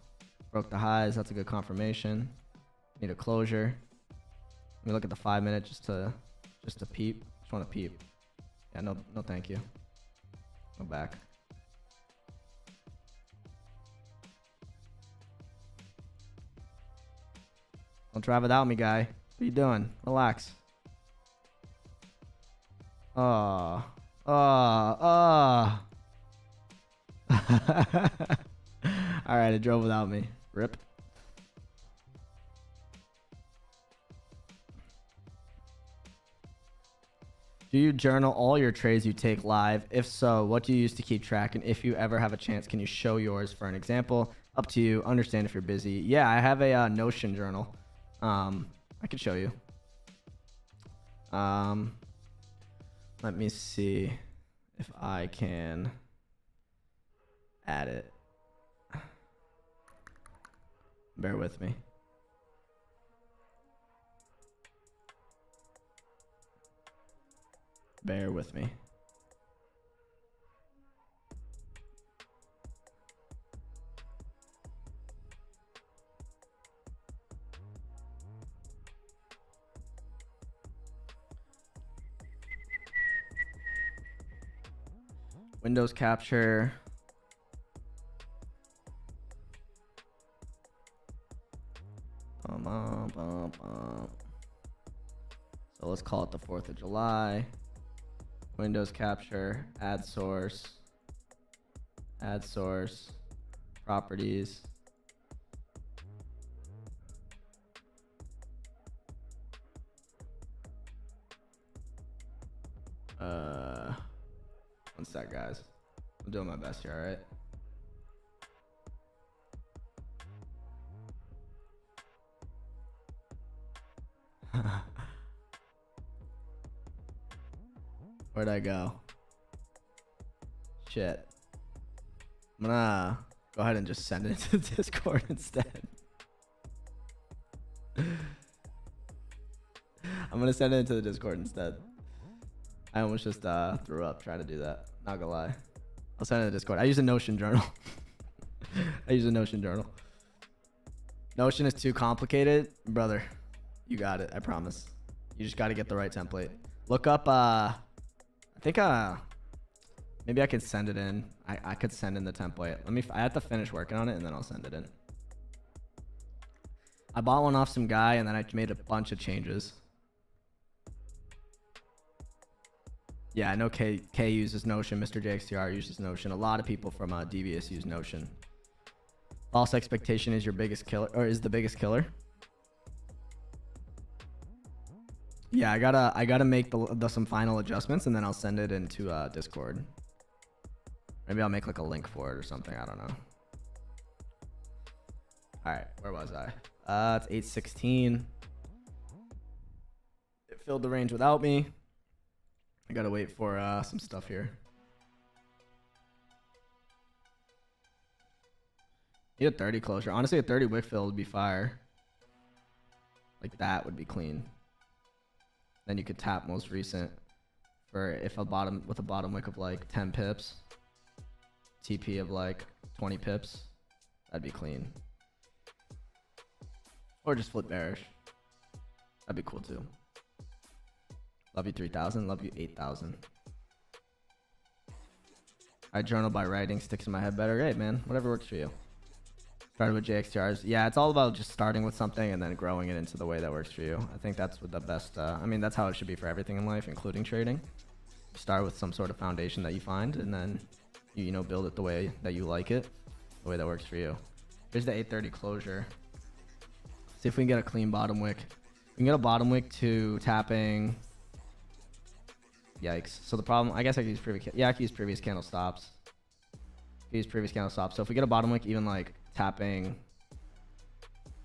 Broke the highs. That's a good confirmation. Need a closure. Let me look at the 5 minute just to peep. Just want to peep. Yeah, no thank you. Go back. Don't drive without me, guy. What are you doing? Relax. Oh. All right, it drove without me. Rip. Do you journal all your trades you take live? If so, what do you use to keep track? And if you ever have a chance, can you show yours for an example? Up to you. Understand if you're busy. Yeah, I have a Notion journal. I could show you. Let me see if I can add it. Bear with me. Bear with me. Windows capture. So let's call it the 4th of July. Windows capture, add source, properties. One sec, guys. I'm doing my best here, all right? Where'd I go? Shit. I'm gonna go ahead and just send it to Discord instead. I'm gonna send it into the Discord instead. I almost just threw up trying to do that. Not gonna lie. I'll send it to Discord. I use a Notion journal. Notion is too complicated. Brother, you got it. I promise. You just got to get the right template. Look up, I think maybe I could send it in. I could send in the template. I have to finish working on it and then I'll send it in. I bought one off some guy and then I made a bunch of changes. Yeah, I know K uses Notion. Mr. JXTR uses Notion. A lot of people from Devious use Notion. False expectation is your biggest killer, or is the biggest killer. Yeah, I gotta make some final adjustments and then I'll send it into Discord. Maybe I'll make like a link for it or something. I don't know. All right, where was I? It's 8:16. It filled the range without me. I gotta wait for some stuff here. Need a 30 closure. Honestly, a 30 wick fill would be fire. Like that would be clean. Then you could tap most recent for if a bottom with a bottom wick of like 10 pips. TP of like 20 pips. That'd be clean. Or just flip bearish. That'd be cool too. Love you 3,000. Love you 8,000. I journal by writing. Sticks in my head better. Hey man, whatever works for you. Started with JXTRs. Yeah, it's all about just starting with something and then growing it into the way that works for you. I think that's what the best. I mean, that's how it should be for everything in life, including trading. You start with some sort of foundation that you find, and then you know build it the way that you like it, the way that works for you. Here's the 8:30 closure. See if we can get a clean bottom wick. We can get a bottom wick to tapping. Yikes. So the problem, I guess I could use previous. Yeah, I could use previous candle stops. So if we get a bottom wick, even like tapping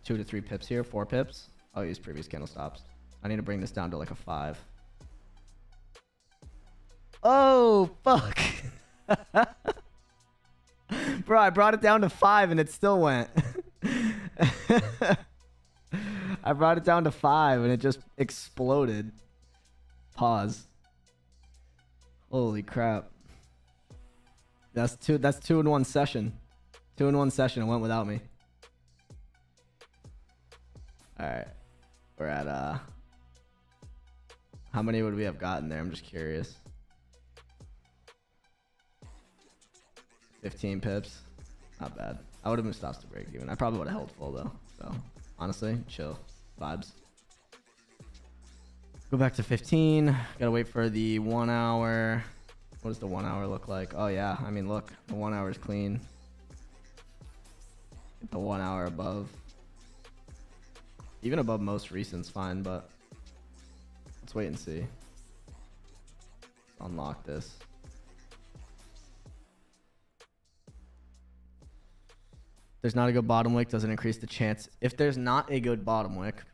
2 to 3 pips here, 4 pips, I'll use previous candle stops. I need to bring this down to like a 5. Oh, fuck. Bro, I brought it down to 5 and it still went. I brought it down to 5 and it just exploded. Pause. Holy crap. That's two in one session. 2 in 1 session. It went without me. All right. We're at how many would we have gotten there? I'm just curious. 15 pips. Not bad. I would have been stops to break even. I probably would have held full though. So honestly, chill. Vibes. Go back to 15. Gotta wait for the 1 hour. What does the 1 hour look like? Oh yeah, I mean look, the 1 hour is clean. Get the 1 hour above. Even above most recent's fine, but let's wait and see. Let's unlock this. There's not a good bottom wick. Does it increase the chance? If there's not a good bottom wick,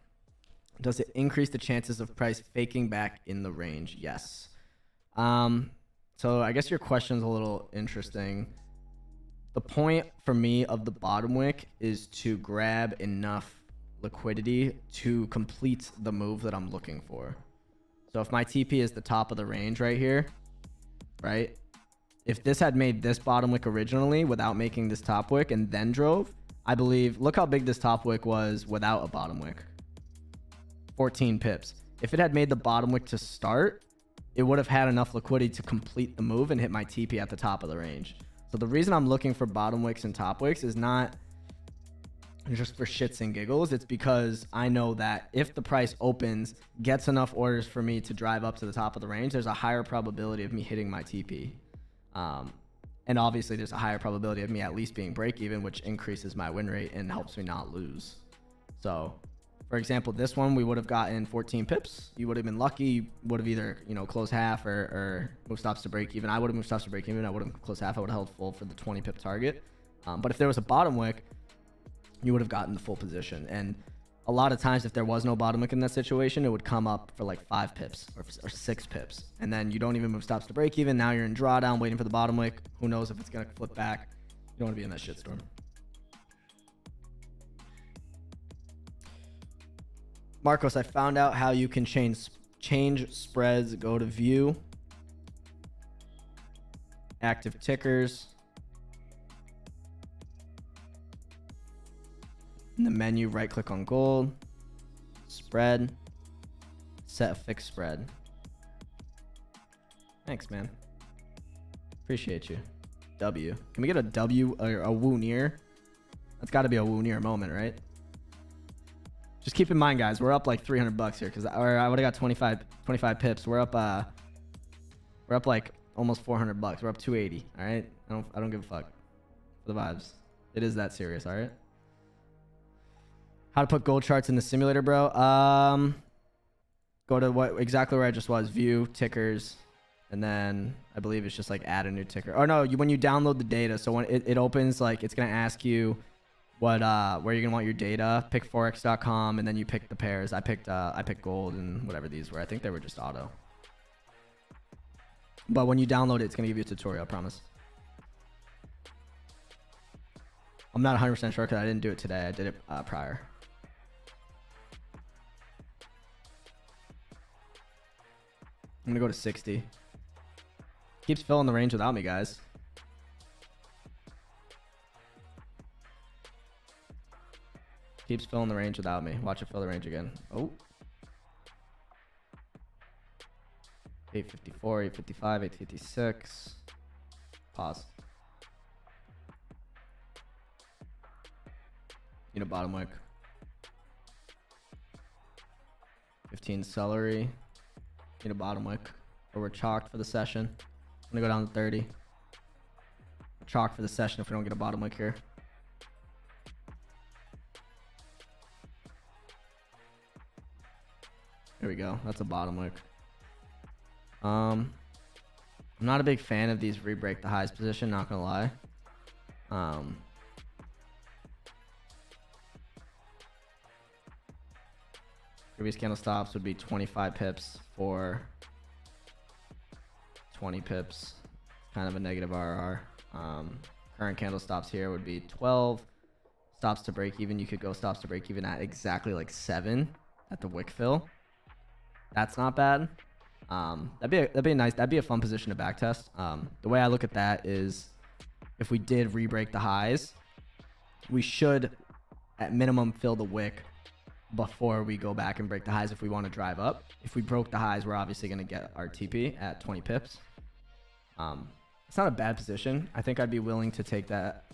does it increase the chances of price faking back in the range? Yes. So I guess your question's a little interesting. The point for me of the bottom wick is to grab enough liquidity to complete the move that I'm looking for. So if my TP is the top of the range right here, right? If this had made this bottom wick originally without making this top wick and then drove, I believe, look how big this top wick was without a bottom wick. 14 pips. If it had made the bottom wick to start, it would have had enough liquidity to complete the move and hit my TP at the top of the range. So the reason I'm looking for bottom wicks and top wicks is not just for shits and giggles. It's because I know that if the price opens, gets enough orders for me to drive up to the top of the range, there's a higher probability of me hitting my TP. And obviously there's a higher probability of me at least being break even, which increases my win rate and helps me not lose. So for example, this one, we would have gotten 14 pips. You would have been lucky. You would have either, you know, closed half or move stops to break even. I would have moved stops to break even. I would have closed half. I would have held full for the 20 pip target. But if there was a bottom wick, you would have gotten the full position. And a lot of times, if there was no bottom wick in that situation, it would come up for like 5 pips or 6 pips. And then you don't even move stops to break even. Now you're in drawdown waiting for the bottom wick. Who knows if it's going to flip back. You don't want to be in that shitstorm. Marcos, I found out how you can change spreads. Go to view, active tickers. In the menu, right click on gold, spread, set a fixed spread. Thanks, man. Appreciate you. W. Can we get a W or a woo near? That's got to be a woo near moment, right? Just keep in mind, guys, we're up like $300 here because I would have got 25 pips. We're up like almost $400. We're up 280. All right. I don't give a fuck for the vibes. It is that serious. All right. How to put gold charts in the simulator, bro? Go to exactly where I just was. View tickers, and then I believe it's just like add a new ticker. Or no, when you download the data, so when it opens, like it's gonna ask you where you're gonna want your data. Pick forex.com, and then you pick the pairs. I picked gold and whatever these were. I think they were just auto. But when you download it, it's gonna give you a tutorial, I promise. I'm not 100% sure because I didn't do it today. I did it prior. I'm gonna go to 60. Keeps filling the range without me, guys. Keeps filling the range without me. Watch it fill the range again. Oh. 854, 855, 856. Pause. Need a bottom wick. 15 celery. Need a bottom wick. Or we're chalked for the session. I'm gonna go down to 30. Chalk for the session if we don't get a bottom wick here. Here we go. That's a bottom wick. I'm not a big fan of these re-break the highs position, not gonna lie. Previous candle stops would be 25 pips for 20 pips. Kind of a negative RR. Current candle stops here would be 12. Stops to break even. You could go stops to break even at exactly like 7 at the wick fill. That's not bad. That'd be nice. That'd be a fun position to backtest. The way I look at that is if we did re-break the highs, we should at minimum fill the wick before we go back and break the highs if we want to drive up. If we broke the highs, we're obviously going to get our TP at 20 pips. It's not a bad position. I think I'd be willing to take that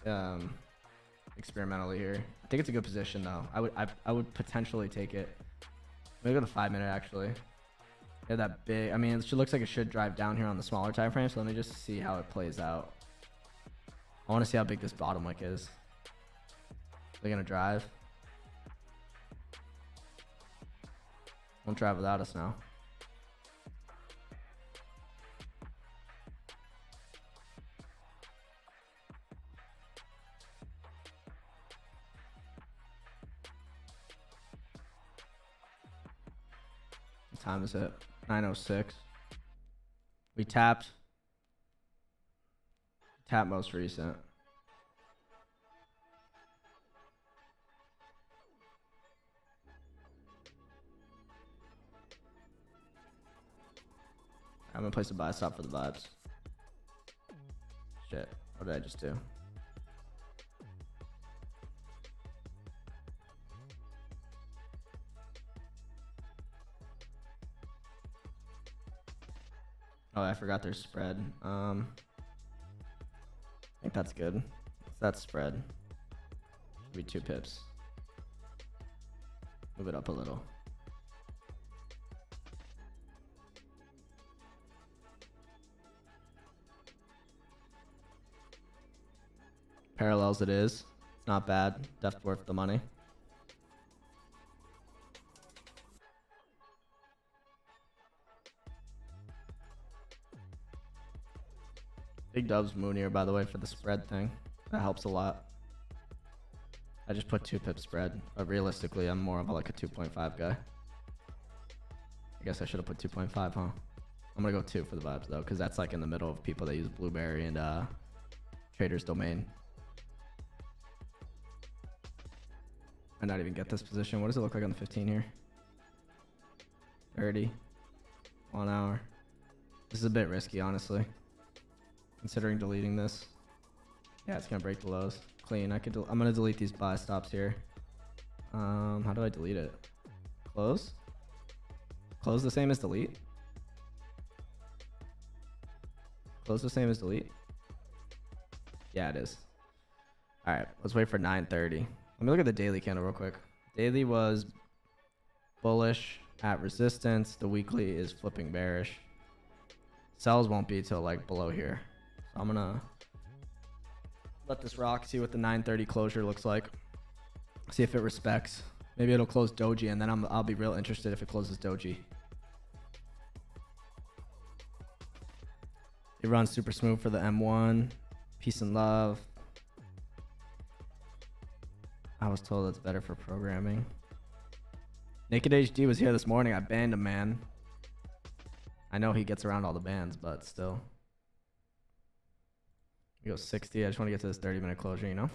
experimentally here. I think it's a good position though. I would potentially take it. Maybe go to 5 minute actually. Yeah, that big. I mean, it looks like it should drive down here on the smaller time frame. So let me just see how it plays out. I want to see how big this bottom wick is. They're gonna drive. Won't drive without us now. What time is it? 9:06. We tapped most recent. I'm gonna place a buy stop for the vibes. Shit, what did I just do? Oh, I forgot their spread. I think that's good. That's spread. Maybe 2 pips. Move it up a little. Parallels it is. It's not bad. Definitely worth the money. Big dubs Moonier, by the way, for the spread thing. That helps a lot. I just put 2 pip spread, but realistically, I'm more of like a 2.5 guy. I guess I should have put 2.5, huh? I'm gonna go 2 for the vibes though, because that's like in the middle of people that use Blueberry and Trader's Domain. I not even get this position. What does it look like on the 15 here? 30. 1 hour. This is a bit risky, honestly. Considering deleting this. Yeah, it's gonna break the lows. Clean. I'm gonna delete these buy stops here. How do I delete it? Close? Close the same as delete? Close the same as delete? Yeah, it is. Alright, let's wait for 9:30. Let me look at the daily candle real quick. Daily was bullish at resistance. The weekly is flipping bearish. Sells won't be till like below here. So I'm gonna let this rock, see what the 9:30 closure looks like. See if it respects. Maybe it'll close doji, and then I'll be real interested if it closes doji. It runs super smooth for the M1. Peace and love. I was told it's better for programming. Naked HD was here this morning. I banned him, man. I know he gets around all the bans, but still. We go 60. I just want to get to this 30-minute closure, you know?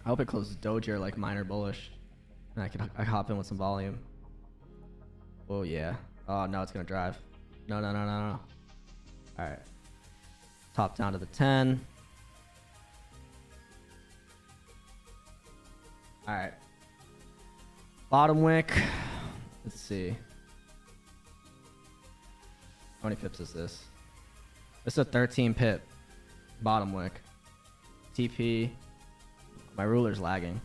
I hope it closes doji or like minor bullish. And I hop in with some volume. Oh, yeah. Oh, no, it's going to drive. No. All right. Top down to the 10. All right. Bottom wick. Let's see. How many pips is this? This is a 13 pip. Bottom wick. TP. My ruler's lagging.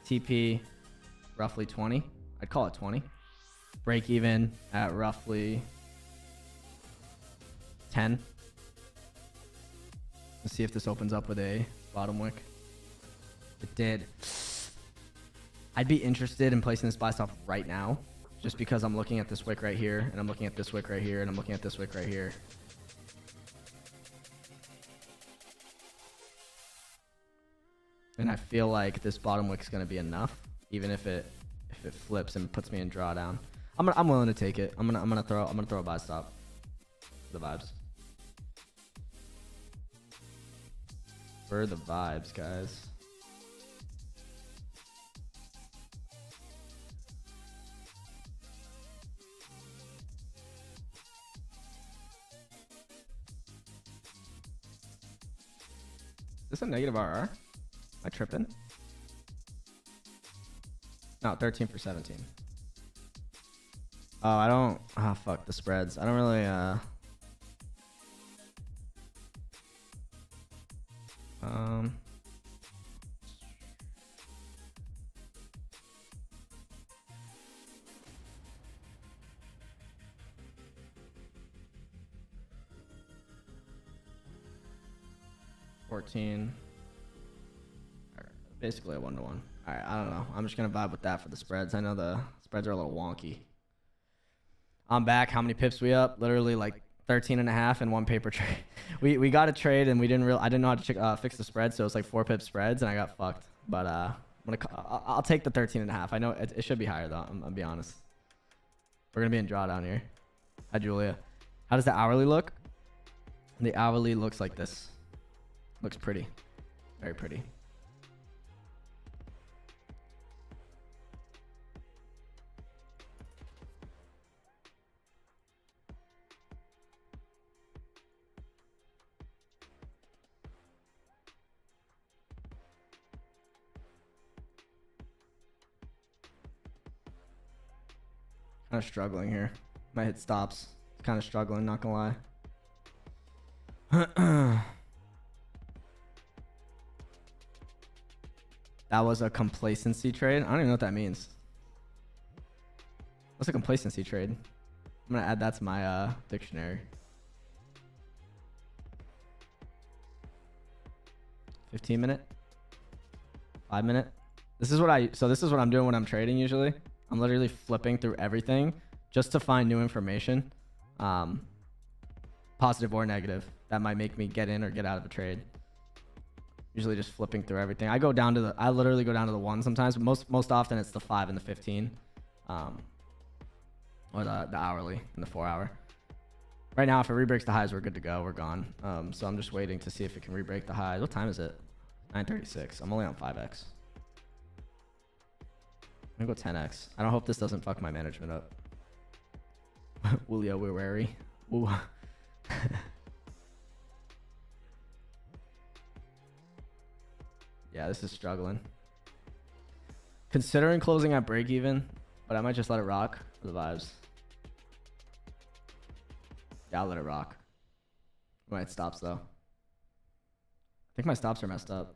TP. Roughly 20. I'd call it 20. Break even at roughly 10. Let's see if this opens up with a bottom wick. It did. I'd be interested in placing this buy stop right now, just because I'm looking at this wick right here, and I'm looking at this wick right here, and I'm looking at this wick right here. And I feel like this bottom wick is going to be enough, even if it flips and puts me in drawdown. I'm willing to take it. I'm gonna throw a buy stop. The vibes. For the vibes, guys. Is this a negative RR? Am I tripping? No, 13 for 17. Oh, I don't... Ah, fuck the spreads. I don't really... 14. Basically a 1-to-1. All right, I don't know. I'm just gonna vibe with that for the spreads. I know the spreads are a little wonky. I'm back. How many pips we up? Literally like 13 and a half in one paper trade. we got a trade and I didn't know how to fix the spread, so it's like 4 pip spreads and I got fucked. But I'll take the 13 and a half. I know it should be higher though. I'll be honest. We're gonna be in drawdown here. Hi Julia. How does the hourly look? The hourly looks like this. Looks pretty. Very pretty. Kind of struggling here. My hit stops. Kind of struggling, not gonna lie. That was a complacency trade. I don't even know what that means. What's a complacency trade? I'm gonna add that to my dictionary. 15 minute, 5 minute. This is what I'm doing when I'm trading usually. I'm literally flipping through everything just to find new information, positive or negative, that might make me get in or get out of a trade. Usually just flipping through everything. I literally go down to the 1 sometimes, but most often it's the 5 and the 15, or the hourly and the 4 hour. Right now, if it re-breaks the highs, we're good to go. We're gone. So I'm just waiting to see if it can re-break the highs. What time is it? 9:36. I'm only on 5x. I'm gonna go 10x. I don't hope this doesn't fuck my management up. Julio, we're wary. Ooh. Yeah, this is struggling. Considering closing at break even, but I might just let it rock for the vibes. Yeah, I'll let it rock. My stops though. I think my stops are messed up.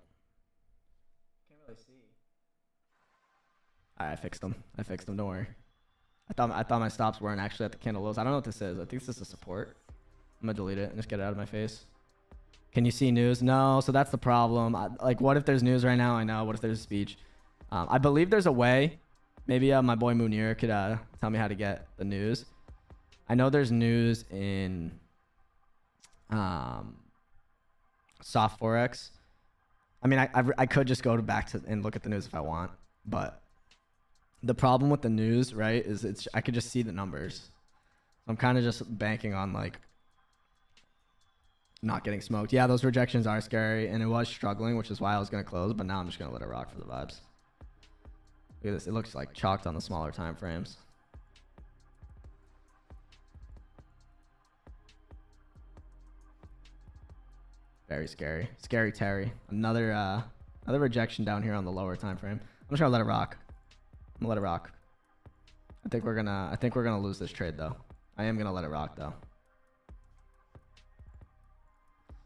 Can't really see. Alright, I fixed them. Don't worry. I thought my stops weren't actually at the candle lows. I don't know what this is. I think this is a support. I'm gonna delete it and just get it out of my face. Can you see news? No, so that's the problem. Like, what if there's news right now? I know. What if there's a speech? I believe there's a way. Maybe my boy Munir could tell me how to get the news. I know there's news in soft Forex. I mean, I could just go back to and look at the news if I want, but the problem with the news, right, is I could just see the numbers. I'm kind of just banking on like not getting smoked. Yeah, those rejections are scary, and it was struggling, which is why I was gonna close, but now I'm just gonna let it rock for the vibes. Look at this. It looks like chalked on the smaller time frames. Very scary. Scary Terry. Another rejection down here on the lower time frame. I'm just gonna let it rock. I'm gonna let it rock. I think we're gonna lose this trade though. I am gonna let it rock though.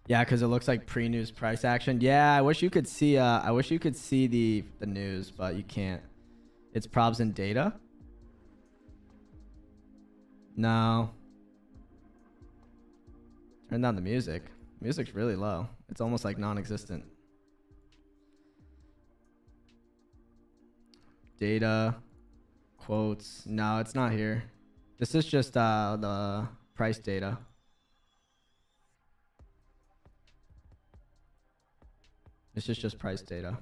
Yeah, because it looks like pre-news price action. Yeah, I wish you could see the news, but you can't. It's probs and data. No. Turn down the music. Music's really low. It's almost like non-existent. Data, quotes. No, it's not here. This is just the price data. This is just price data.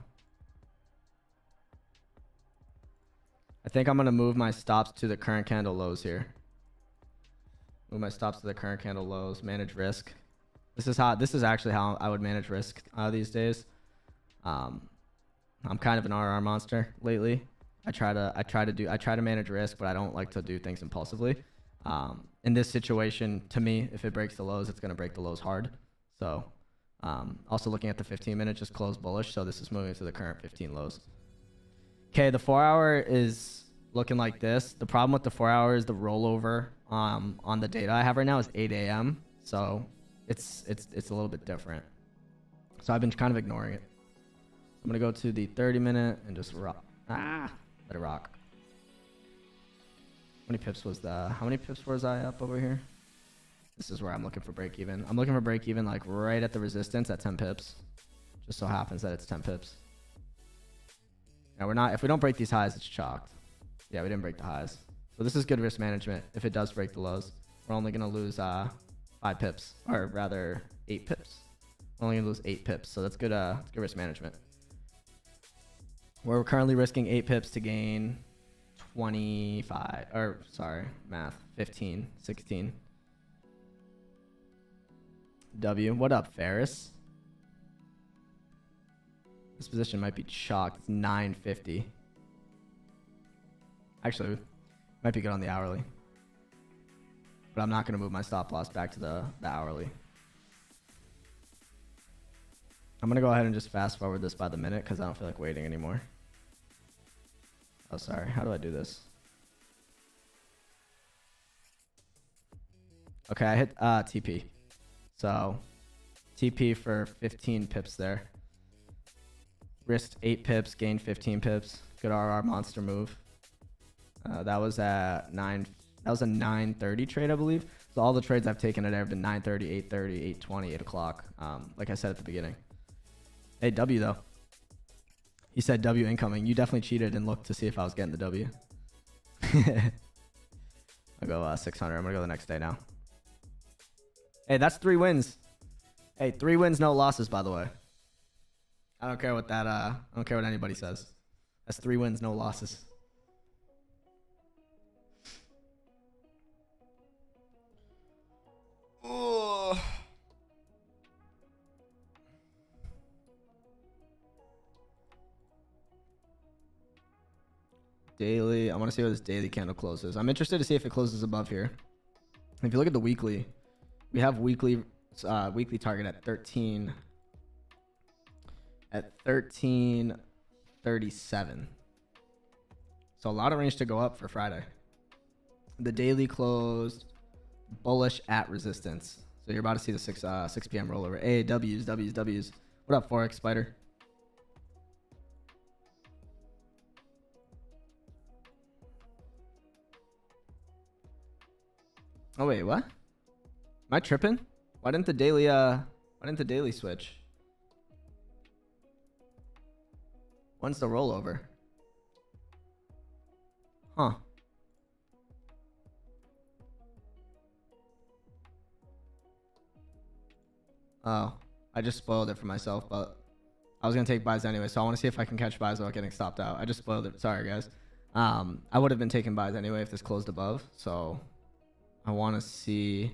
I think I'm gonna move my stops to the current candle lows here. Move my stops to the current candle lows. Manage risk. This is actually how I would manage risk these days. I'm kind of an RR monster lately. I try to manage risk, but I don't like to do things impulsively. In this situation, to me, if it breaks the lows, it's gonna break the lows hard. So, also looking at the 15-minute, just closed bullish. So this is moving to the current 15 lows. Okay, the 4 hour is looking like this. The problem with the 4 hour is the rollover on the data I have right now is 8 a.m. So it's a little bit different. So I've been kind of ignoring it. I'm gonna go to the 30-minute and just rock. Let it rock. How many pips was I up over here? This is where I'm looking for break even. I'm looking for break even like right at the resistance at 10 pips. Just so happens that it's 10 pips. Now if we don't break these highs, it's chalked. Yeah, we didn't break the highs. So this is good risk management. If it does break the lows, we're only gonna lose 5 pips, or rather 8 pips. We're only gonna lose 8 pips. So that's good risk management. We're currently risking 8 pips to gain 25, or sorry, math, 15, 16. W, what up, Ferris? This position might be chalked. It's 950. Actually, might be good on the hourly. But I'm not going to move my stop loss back to the hourly. I'm going to go ahead and just fast forward this by the minute because I don't feel like waiting anymore. Oh, sorry. How do I do this? Okay, I hit TP. So TP for 15 pips there. Risked 8 pips, gained 15 pips. Good RR monster move. That was at 9. That was a 9:30 trade, I believe. So all the trades I've taken today have been 9:30, 8:30, 8:20, 8 o'clock. Like I said at the beginning. Hey, W though. He said W incoming. You definitely cheated and looked to see if I was getting the W. I'll go 600. I'm gonna go the next day now. Hey, that's 3 wins. Hey, 3 wins, no losses, by the way. I don't care what that I don't care what anybody says. That's 3 wins, no losses. Oh. Daily. I want to see where this daily candle closes. I'm interested to see if it closes above here. If you look at the weekly, we have weekly target at 1337. So a lot of range to go up for Friday. The daily closed bullish at resistance. So you're about to see the 6 p.m. rollover. Hey, W's. What up, Forex Spider? Oh wait, what? Am I tripping? Why didn't the daily switch? When's the rollover? Huh. Oh, I just spoiled it for myself, but I was gonna take buys anyway, so I want to see if I can catch buys without getting stopped out. I just spoiled it. Sorry, guys. I would have been taking buys anyway if this closed above, so I want to see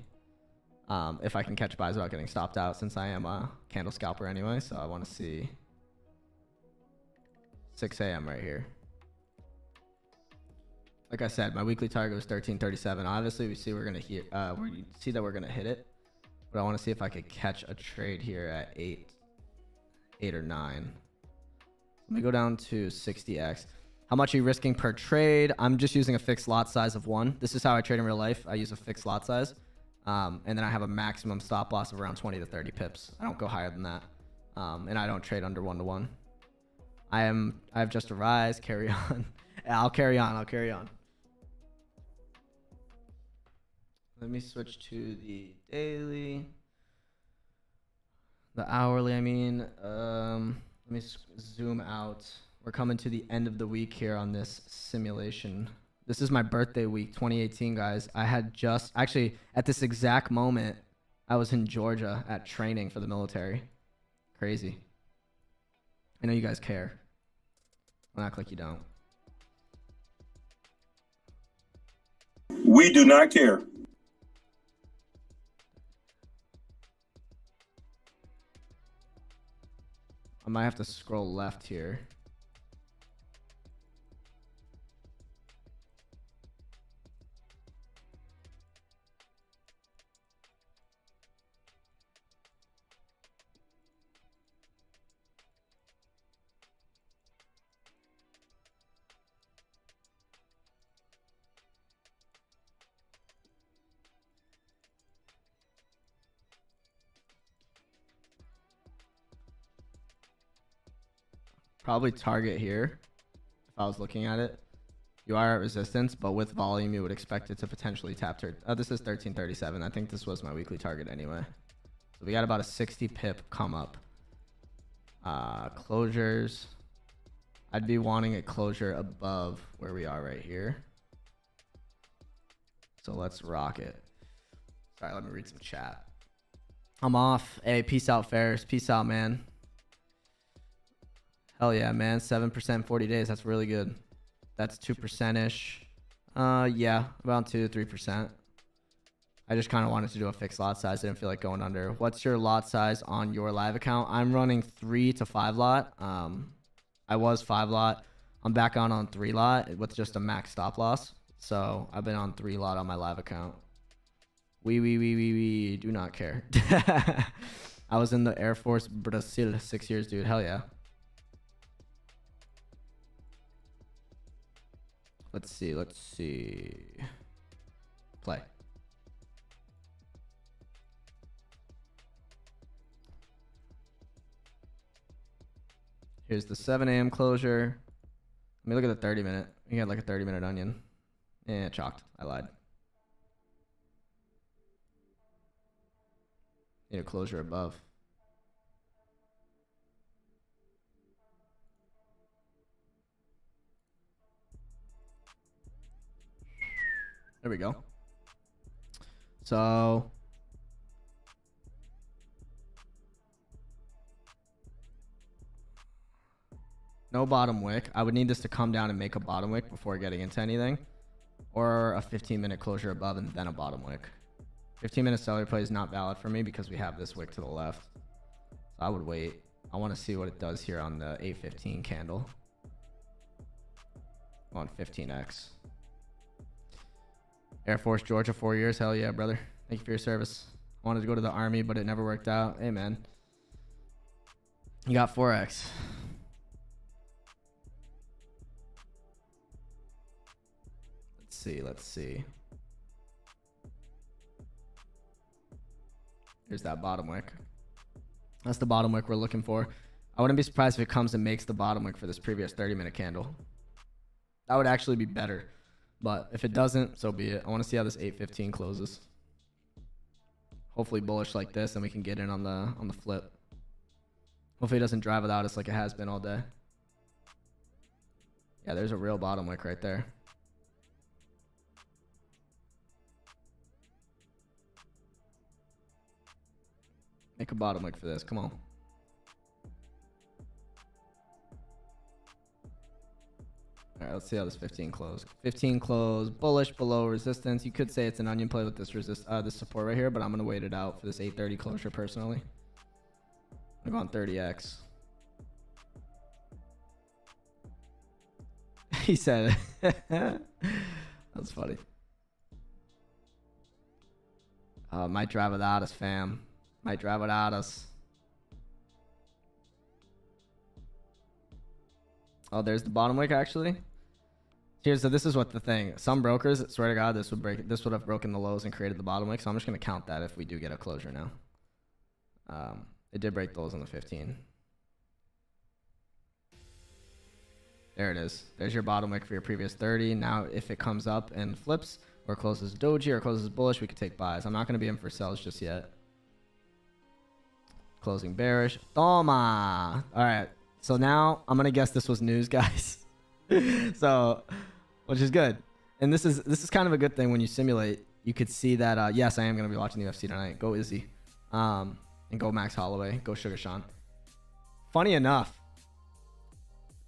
if I can catch buys without getting stopped out, since I am a candle scalper anyway. So I want to see 6 a.m. right here. Like I said, my weekly target was 1337. Obviously, we see we see that we're gonna hit it, but I want to see if I could catch a trade here at 8 or 9. Let me go down to 60x. How much are you risking per trade? I'm just using a fixed lot size of 1. This is how I trade in real life. I use a fixed lot size. And then I have a maximum stop loss of around 20 to 30 pips. I don't go higher than that. And I don't trade under 1-to-1. I have just a rise. Carry on. I'll carry on. Let me switch to the daily. The hourly, I mean. Let me zoom out. We're coming to the end of the week here on this simulation. This is my birthday week, 2018, guys. I had just, actually, at this exact moment, I was in Georgia at training for the military. Crazy. I know you guys care. Don't act like you don't. We do not care. I might have to scroll left here. Probably target here if I was looking at it. You are at resistance, but with volume, you would expect it to potentially tap. This is 1337. I think this was my weekly target anyway. So we got about a 60 pip come up. Closures. I'd be wanting a closure above where we are right here. So let's rock it. Sorry, let me read some chat. I'm off. Hey, peace out, Ferris. Peace out, man. Hell yeah, man. 7% 40 days. That's really good. That's 2%-ish. Yeah, about 2-3%. I just kind of wanted to do a fixed lot size. I didn't feel like going under. What's your lot size on your live account? I'm running 3 to 5 lot. I was 5 lot. I'm back on 3 lot with just a max stop loss. So I've been on 3 lot on my live account. We do not care. I was in the Air Force Brazil 6 years, dude. Hell yeah. Let's see. Play. Here's the 7 a.m. closure. Let me look at the 30-minute. You got like a 30-minute onion. Yeah, chalked. I lied. Need a closure above. There we go. So no bottom wick. I would need this to come down and make a bottom wick before getting into anything. Or a 15-minute closure above and then a bottom wick. 15-minute seller play is not valid for me because we have this wick to the left. So I would wait. I want to see what it does here on the 8:15 candle. On 15x. Air Force Georgia, 4 years. Hell yeah, brother. Thank you for your service. I wanted to go to the Army, but it never worked out. Hey, man. You got Forex. Let's see. Here's that bottom wick. That's the bottom wick we're looking for. I wouldn't be surprised if it comes and makes the bottom wick for this previous 30-minute candle. That would actually be better. But if it doesn't, so be it. I want to see how this 8:15 closes. Hopefully bullish like this, and we can get in on the flip. Hopefully it doesn't drive without us like it has been all day. Yeah, there's a real bottom wick right there. Make a bottom wick for this. Come on. All right, let's see how this 15 close. 15 close, bullish below resistance. You could say it's an onion play with this this support right here, but I'm gonna wait it out for this 8:30 closure personally. I'm going 30x. He said it. That's funny. Might drive without us, fam. Might drive without us. Oh, there's the bottom wick actually. So this is what the thing. Some brokers, swear to God, this would have broken the lows and created the bottom wick. So I'm just gonna count that if we do get a closure now. It did break those on the 15. There it is. There's your bottom wick for your previous 30. Now, if it comes up and flips or closes doji or closes bullish, we could take buys. I'm not gonna be in for sells just yet. Closing bearish. Toma. All right. So now I'm gonna guess this was news, guys. So, which is good. And this is kind of a good thing when you simulate. You could see that. Yes, I am gonna be watching the UFC tonight. Go Izzy, and go Max Holloway. Go Sugar Sean. Funny enough,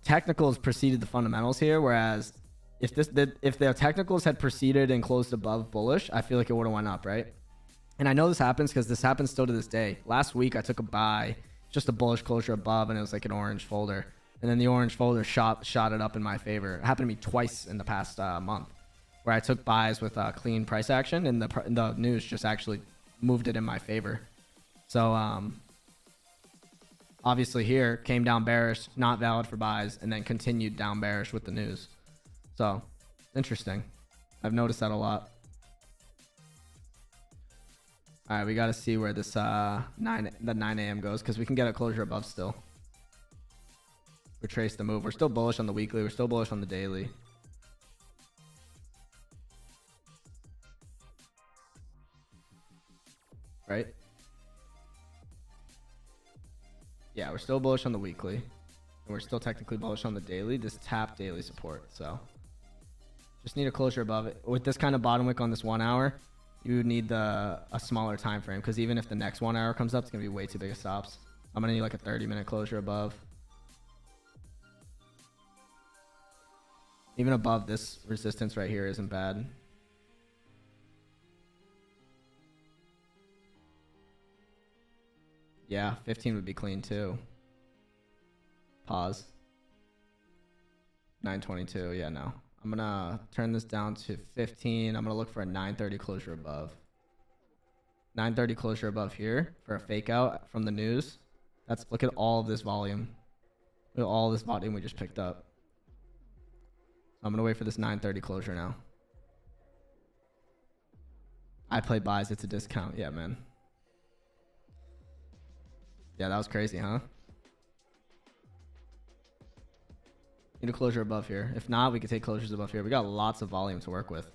technicals preceded the fundamentals here. Whereas if the technicals had preceded and closed above bullish, I feel like it would have went up, right? And I know this happens because this happens still to this day. Last week I took a buy, just a bullish closure above, and it was like an orange folder. And then the orange folder shot it up in my favor. It happened to me twice in the past month, where I took buys with clean price action, and the news just actually moved it in my favor. So obviously here came down bearish, not valid for buys, and then continued down bearish with the news. So interesting. I've noticed that a lot. All right, we got to see where this 9 a.m. goes because we can get a closure above still. Retrace the move. We're still bullish on the weekly. We're still bullish on the daily. Right? Yeah, we're still bullish on the weekly. And we're still technically bullish on the daily. This tap daily support. So just need a closure above it. With this kind of bottom wick on this 1 hour, you would need a smaller time frame because even if the next 1 hour comes up, it's going to be way too big of stops. I'm going to need like a 30-minute closure above. Even above this resistance right here isn't bad. Yeah, 15 would be clean too. Pause. 922, yeah, no. I'm gonna turn this down to 15. I'm gonna look for a 930 closure above. 930 closure above here for a fake out from the news. Look at all of this volume. Look at all this volume we just picked up. I'm gonna wait for this 930 closure now. I play buys, it's a discount. Yeah, man. Yeah, that was crazy, huh? Need a closure above here. If not, we could take closures above here. We got lots of volume to work with.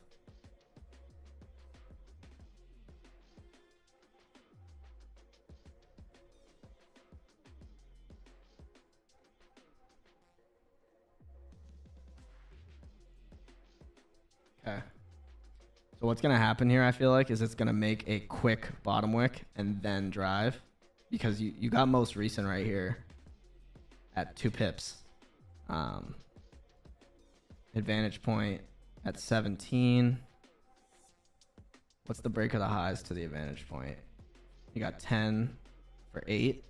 Okay. So what's going to happen here, I feel like, is it's going to make a quick bottom wick and then drive. Because you got most recent right here at 2 pips. Advantage point at 17. What's the break of the highs to the advantage point? You got 10 for 8.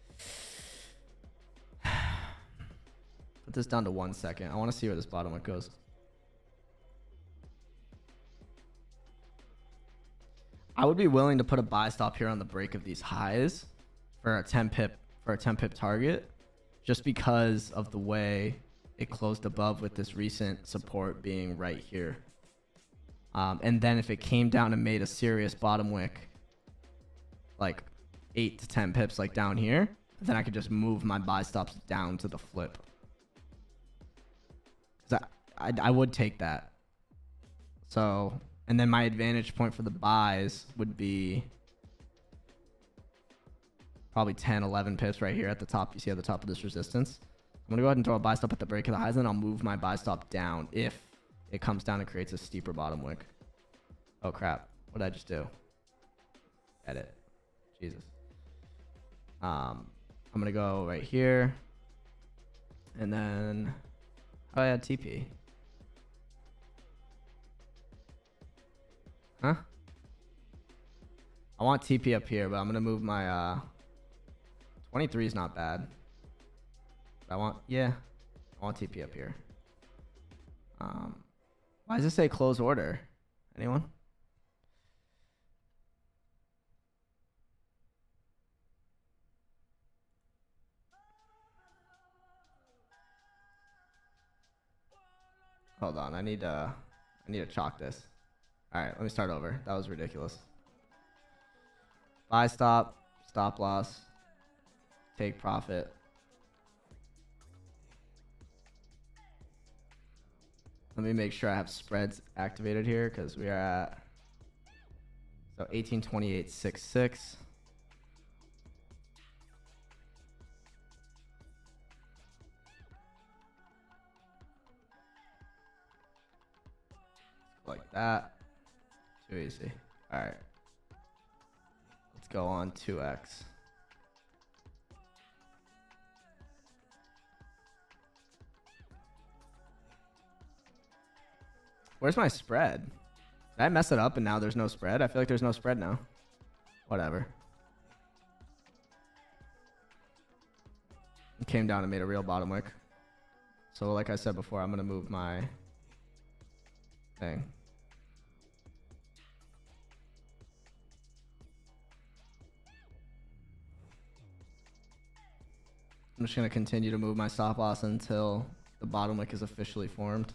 Put this down to 1 second. I want to see where this bottom wick goes. I would be willing to put a buy stop here on the break of these highs for a 10 pip target, just because of the way it closed above with this recent support being right here. And then if it came down and made a serious bottom wick, like 8 to 10 pips, like down here, then I could just move my buy stops down to the flip. Cause I would take that. So, and then my advantage point for the buys would be probably 10, 11 pips right here at the top. You see at the top of this resistance. I'm going to go ahead and throw a buy stop at the break of the highs, and then I'll move my buy stop down if it comes down and creates a steeper bottom wick. Oh, crap. What did I just do? Edit. Jesus. I'm going to go right here. And then how do I add TP? Huh? I want TP up here, but I'm going to move my 23 is not bad. I want TP up here. Why does it say close order? Anyone? Hold on, I need to chalk this. All right, let me start over. That was ridiculous. Buy stop, stop loss, take profit. Let me make sure I have spreads activated here because we are at 1828.66. Like that. Too easy. All right. Let's go on 2x. Where's my spread? Did I mess it up and now there's no spread? I feel like there's no spread now. Whatever. It came down and made a real bottom wick. So like I said before, I'm going to move my thing. I'm just going to continue to move my stop loss until the bottom wick is officially formed.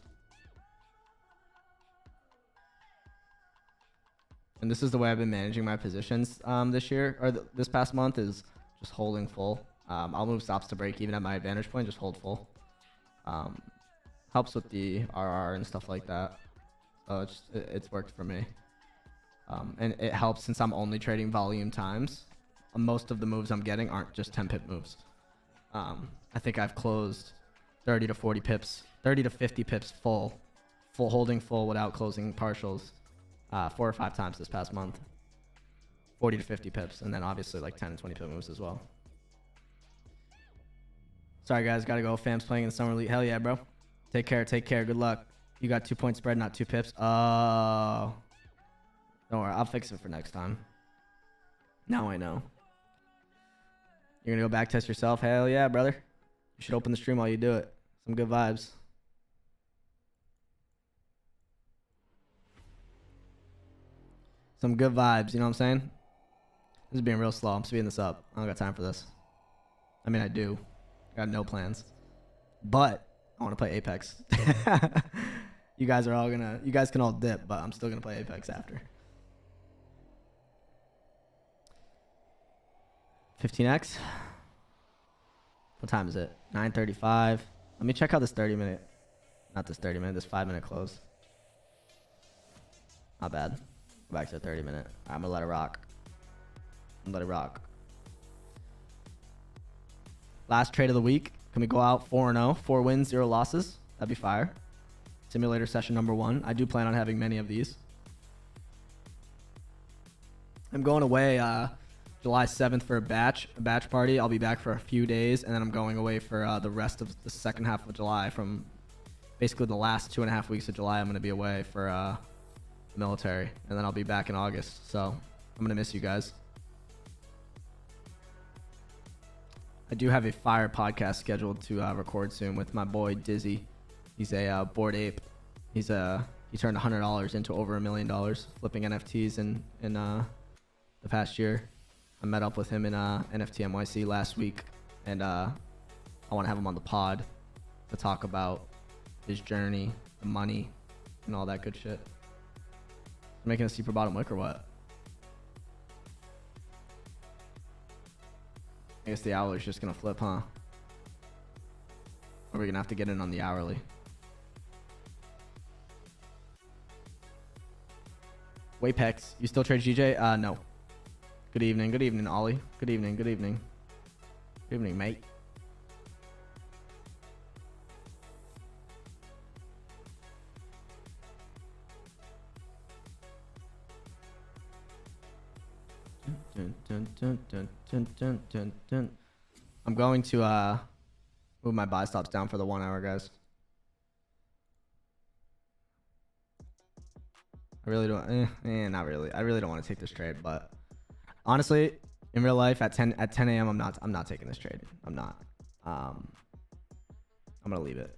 And this is the way I've been managing my positions this year, or this past month, is just holding full. I'll move stops to break even at my advantage point, just hold full. Helps with the RR and stuff like that. So it's worked for me. And it helps since I'm only trading volume times. Most of the moves I'm getting aren't just 10 pip moves. I think I've closed 30 to 40 pips, 30 to 50 pips full holding full without closing partials. 4 or 5 times this past month. 40 to 50 pips, and then obviously like 10 and 20 pip moves as well. Sorry guys, gotta go. Fam's playing in the summer league. Hell yeah, bro. Take care, take care. Good luck. You got 2-point spread, not 2 pips. Oh. Don't worry, I'll fix it for next time. Now I know. You're gonna go back test yourself? Hell yeah, brother. You should open the stream while you do it. Some good vibes. Some good vibes, you know what I'm saying? This is being real slow. I'm speeding this up. I don't got time for this. I mean, I do. I got no plans. But I want to play Apex. You guys can all dip, but I'm still going to play Apex after. 15x. What time is it? 9:35. Let me check out this 30-minute Not this 30-minute, this 5-minute close. Not bad. Go back to the 30-minute. I'm gonna let it rock. Let it rock. Last trade of the week. Can we go out 4-0? 4 wins, 0 losses. That'd be fire. Simulator session number 1. I do plan on having many of these. I'm going away July 7th for a batch party. I'll be back for a few days, and then I'm going away for the rest of the second half of July. From basically the last 2.5 weeks of July, I'm going to be away for the military, and then I'll be back in August. So I'm going to miss you guys. I do have a fire podcast scheduled to record soon with my boy Dizzy. He's a bored ape. He turned $100 into over $1 million flipping NFTs in the past year. I met up with him in NFT NYC last week, and I want to have him on the pod to talk about his journey, the money, and all that good shit. Making a super bottom wick or what? I guess the hourly is just gonna flip, huh? Or are we gonna have to get in on the hourly? Wapex, you still trade GJ? No. Good evening, Ollie. Good evening. Good evening, mate. I'm going to move my buy stops down for the 1 hour, guys. I really don't. Not really. I really don't want to take this trade, but honestly, in real life, at 10 a.m., I'm not taking this trade. I'm not. I'm gonna leave it.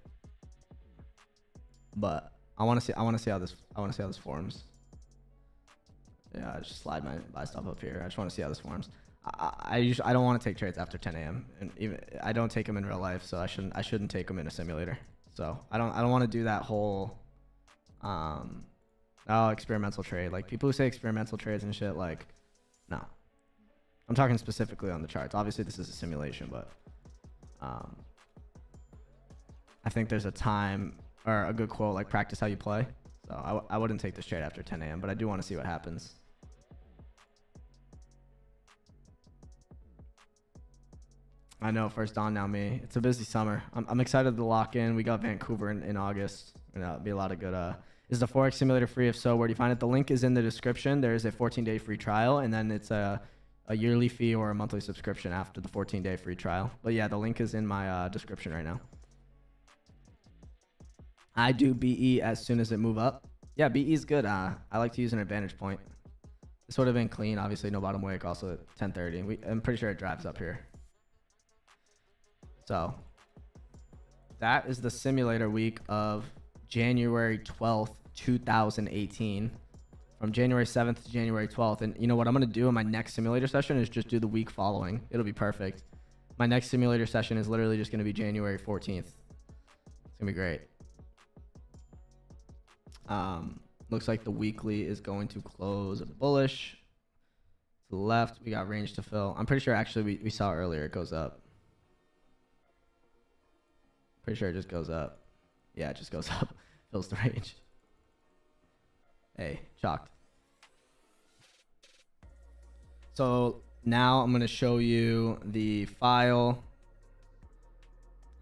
But I want to see how this forms. Yeah, I just slide my buy stop up here. I just want to see how this forms. I don't want to take trades after 10 a.m. and even I don't take them in real life, so I shouldn't take them in a simulator. So I don't want to do that whole experimental trade. Like people who say experimental trades and shit, like no. I'm talking specifically on the charts. Obviously this is a simulation, but I think there's a time or a good quote like practice how you play. So I wouldn't take this trade after 10 a.m. but I do want to see what happens. I know, first on now me. It's a busy summer. I'm excited to lock in. We got Vancouver in August. It'll be a lot of good. Is the Forex simulator free? If so, where do you find it? The link is in the description. There is a 14-day free trial, and then it's a yearly fee or a monthly subscription after the 14-day free trial. But yeah, the link is in my description right now. I do BE as soon as it move up. Yeah, BE is good. I like to use an advantage point. It's sort of been clean. Obviously, no bottom wick. Also at 10:30. I'm pretty sure it drives up here. So that is the simulator week of January 12th, 2018. From January 7th to January 12th. And you know what I'm going to do in my next simulator session is just do the week following. It'll be perfect. My next simulator session is literally just going to be January 14th. It's going to be great. Looks like the weekly is going to close bullish. To the left, we got range to fill. I'm pretty sure actually we saw earlier it goes up. Pretty sure it just goes up. Yeah, it just goes up. Fills the range. Hey, shocked. So now I'm going to show you the file.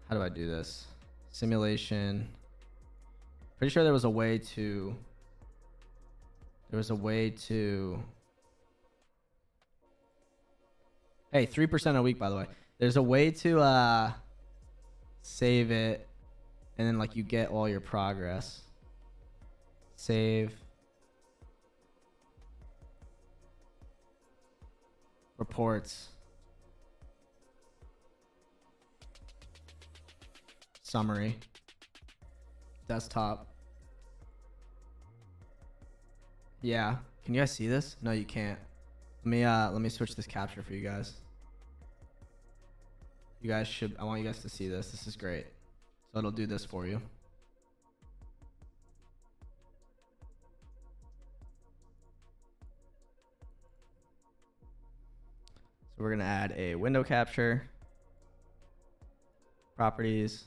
How do I do this? Simulation. Pretty sure there was a way to... Hey, 3% a week, by the way. There's a way to save it, and then like you get all your progress. Save. Reports. Summary. Desktop. Yeah. Can you guys see this? No, you can't. Let me switch this capture for you guys. You guys should, I want you guys to see this. This is great. So it'll do this for you. So we're going to add a window capture. Properties.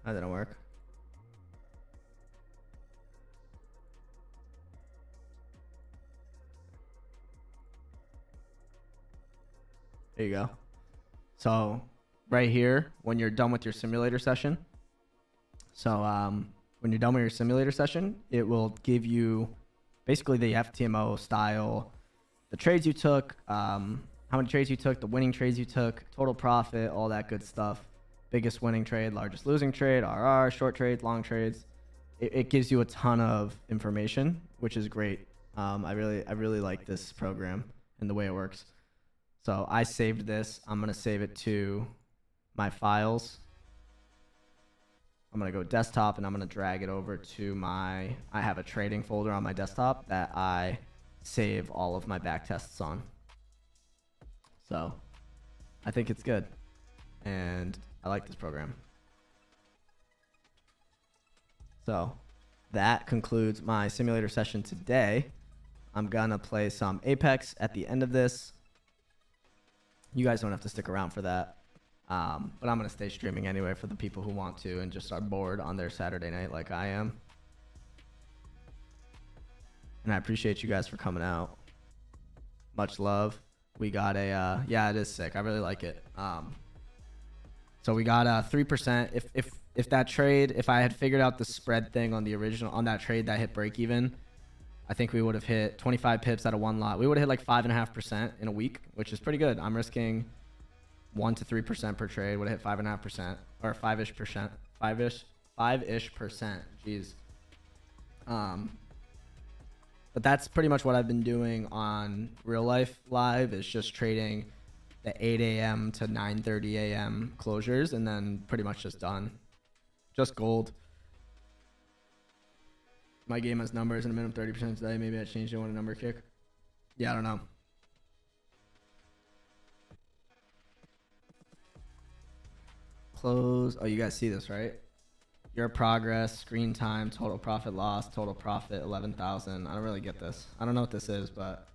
That didn't work. There you go. So right here, when you're done with your simulator session, when you're done with your simulator session, it will give you basically the FTMO style, the trades you took, how many trades you took, the winning trades you took, total profit, all that good stuff. Biggest winning trade, largest losing trade, RR, short trades, long trades. It gives you a ton of information, which is great. I really like this program and the way it works. So I saved this. I'm going to save it to my files. I'm going to go desktop and I'm going to drag it over to I have a trading folder on my desktop that I save all of my back tests on. So I think it's good. And I like this program. So that concludes my simulator session today. I'm going to play some Apex at the end of this. You guys don't have to stick around for that. But I'm going to stay streaming anyway for the people who want to and just are bored on their Saturday night like I am. And I appreciate you guys for coming out. Much love. We got a, yeah, it is sick. I really like it. So we got a 3%. If that trade, if I had figured out the spread thing on the original, on that trade that hit break even, I think we would have hit 25 pips out of one lot. We would have hit like 5.5% in a week, which is pretty good. I'm risking 1 to 3% per trade. Would have hit 5.5% or 5-ish percent, 5-ish percent. Jeez. But that's pretty much what I've been doing on Real Life Live, is just trading the 8 a.m. to 9:30 a.m. closures, and then pretty much just done. Just gold. My game has numbers and a minimum 30% today. Maybe I changed it on a number kick. Yeah, I don't know. Close. Oh, you guys see this, right? Your progress, screen time, total profit loss, total profit 11,000. I don't really get this. I don't know what this is, but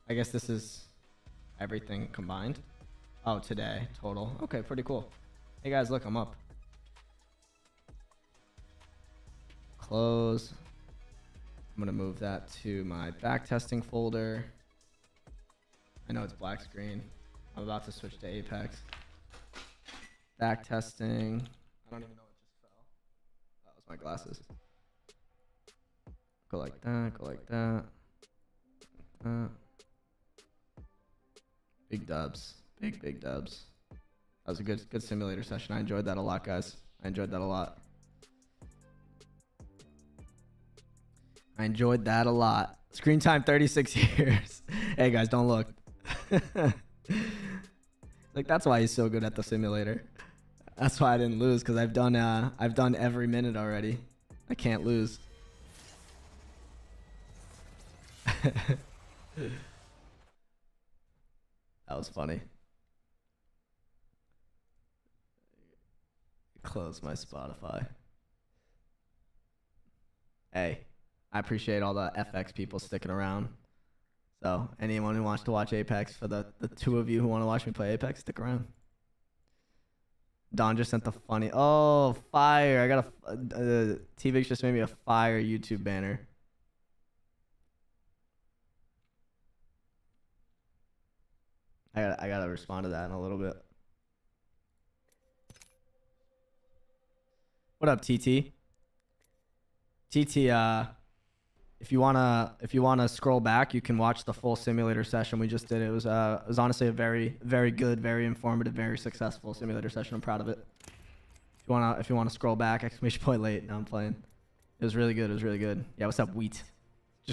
I guess this is everything combined. Oh, today, total. Okay, pretty cool. Hey guys, look, I'm up. Close. I'm gonna move that to my backtesting folder. I know it's black screen. I'm about to switch to Apex. Backtesting. I don't even know what just fell. That was my glasses. Go like that, go like that. Big dubs. Big dubs. That was a good simulator session. I enjoyed that a lot, guys. I enjoyed that a lot. I enjoyed that a lot. Screen time 36 years. Hey guys, don't look. Like, that's why he's so good at the simulator. That's why I didn't lose, because I've done every minute already. I can't lose. That was funny. Close my Spotify. Hey, I appreciate all the FX people sticking around. So anyone who wants to watch Apex, for the two of you who want to watch me play Apex, stick around. Don just sent the funny. Oh, fire. I got T-Vix just made me a fire YouTube banner. I gotta respond to that in a little bit. What up, TT? TT, if you wanna scroll back, you can watch the full simulator session we just did. It was honestly a very good, very informative, very successful simulator session. I'm proud of it. If you wanna scroll back, exclamation point late. Now I'm playing. It was really good. It was really good. Yeah, what's up, wheat?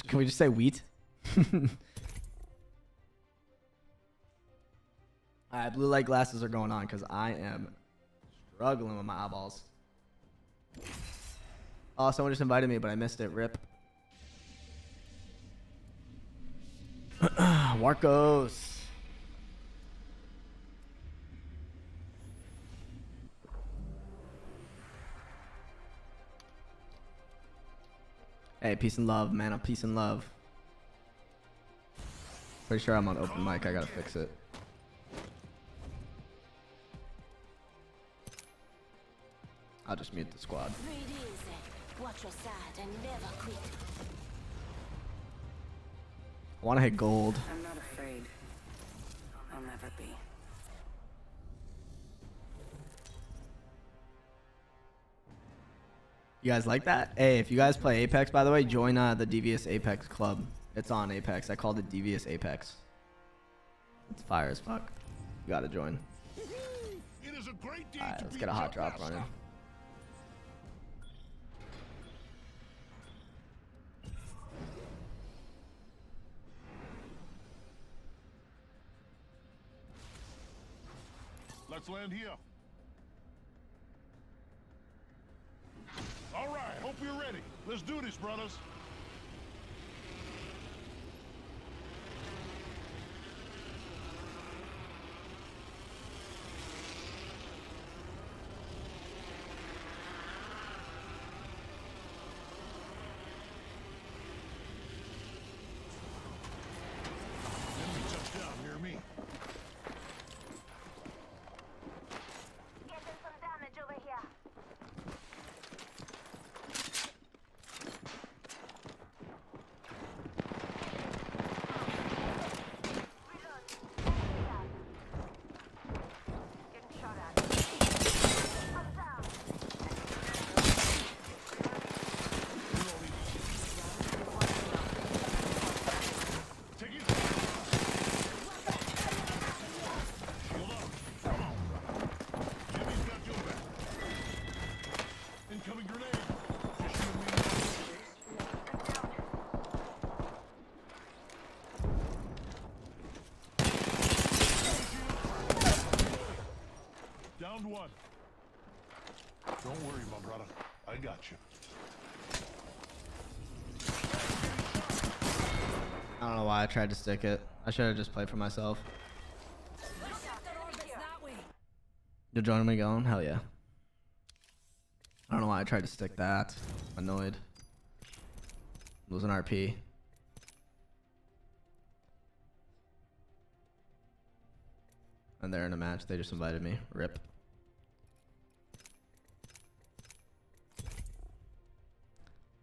Can we just say wheat? Alright, blue light glasses are going on because I am struggling with my eyeballs. Oh, someone just invited me, but I missed it. Rip. Warcos. Hey, peace and love, man. Peace and love. Pretty sure I'm on open mic. I gotta fix it. I'll just mute the squad. Breathe easy. Watch your side and never quit. I want to hit gold. I'm not afraid. I'll never be. You guys like that? Hey, if you guys play Apex, by the way, join the Devious Apex Club. It's on Apex. I called it Devious Apex. It's fire as fuck. You gotta join. Alright, let's get a hot drop running. Let's land here. All right, hope you're ready. Let's do this, brothers. Enemy touchdown near me. Getting some damage over here. Getting shot at. I'm down. Take it. Shield up. Come on. Jimmy's got your back. Incoming grenade. Just shoot me. Downed one. Don't worry, my brother. I got you. I don't know why I tried to stick it. I should have just played for myself. You're joining me going? Hell yeah. I don't know why I tried to stick that. I'm annoyed. Losing RP. And they're in a match. They just invited me. Rip.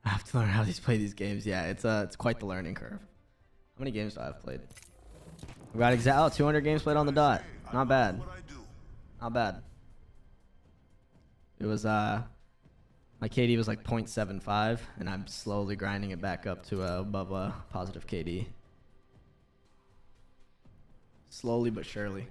I have to learn how these play these games. Yeah, it's quite the learning curve. How many games do I have played? We got XAUUSD 200 games played on the dot. Not bad. Not bad. It was my KD was like 0.75, and I'm slowly grinding it back up to above a positive KD. Slowly but surely.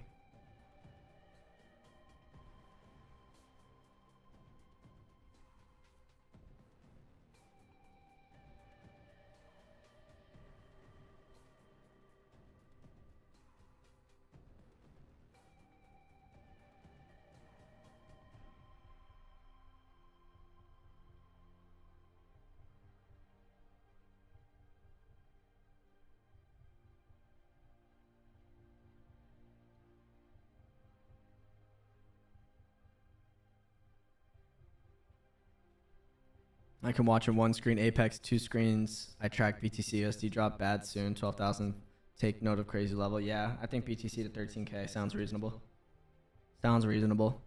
I can watch in one screen Apex, 2 screens. I track BTC USD drop bad soon, 12,000. Take note of crazy level. Yeah, I think BTC to 13K sounds reasonable. Sounds reasonable.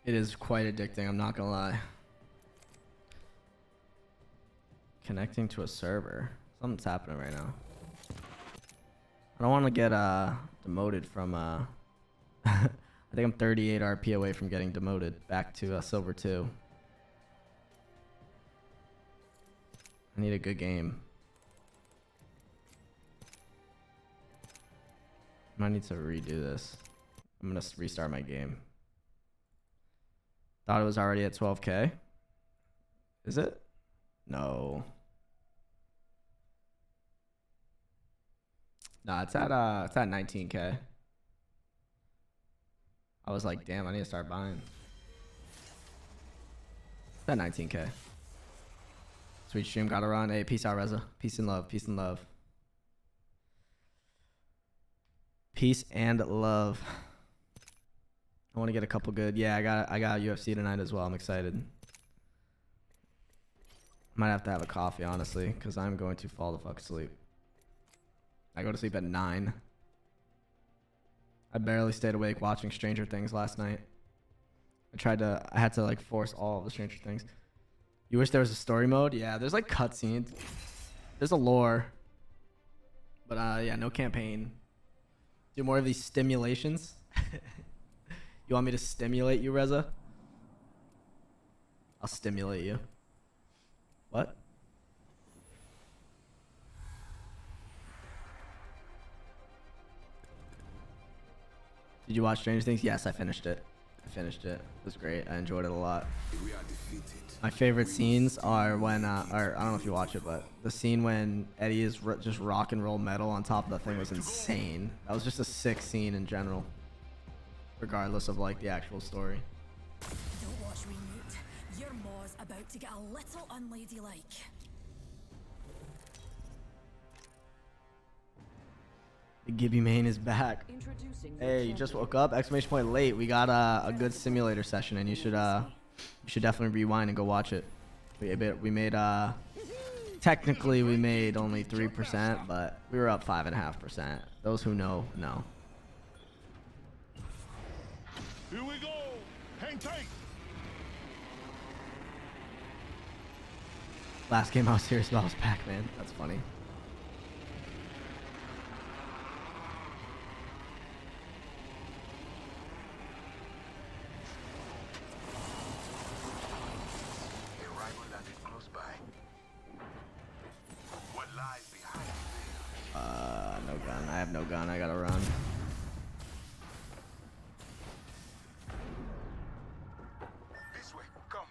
It is quite addicting, I'm not gonna lie. Connecting to a server. Something's happening right now. I don't want to get demoted from I think I'm 38 RP away from getting demoted back to silver 2. I need a good game. I might need to redo this. I'm gonna restart my game. Thought it was already at 12K. Is it? No. Nah, it's at 19K. I was like, damn, I need to start buying. It's at 19K. Sweet stream, gotta run. Hey, peace out, Reza. Peace and love. Peace and love. Peace and love. I want to get a couple good. Yeah, I got UFC tonight as well. I'm excited. Might have to have a coffee, honestly, because I'm going to fall the fuck asleep. I go to sleep at 9. I barely stayed awake watching Stranger Things last night. I had to like force all of the Stranger Things. You wish there was a story mode? Yeah, there's like cutscenes. There's a lore. But yeah, no campaign. Do more of these stimulations. You want me to stimulate you, Reza? I'll stimulate you. What? Did you watch Stranger Things? Yes, I finished it. It was great. I enjoyed it a lot. My favorite scenes are when, or I don't know if you watch it, but the scene when Eddie is just rock and roll metal on top of the thing was insane. That was just a sick scene in general, regardless of like the actual story. Don't watch me, mate. Your maw's about to get a little unladylike. The Gibby main is back. Hey, you just woke up? Exclamation point late. We got a good simulator session, and you should definitely rewind and go watch it. We made technically we made only 3%, but we were up 5.5%. Those who know know. Here we go. Hang tight. Last game I was serious about was Pac-Man. That's funny. No gun. I have no gun. I gotta run. This way. Come.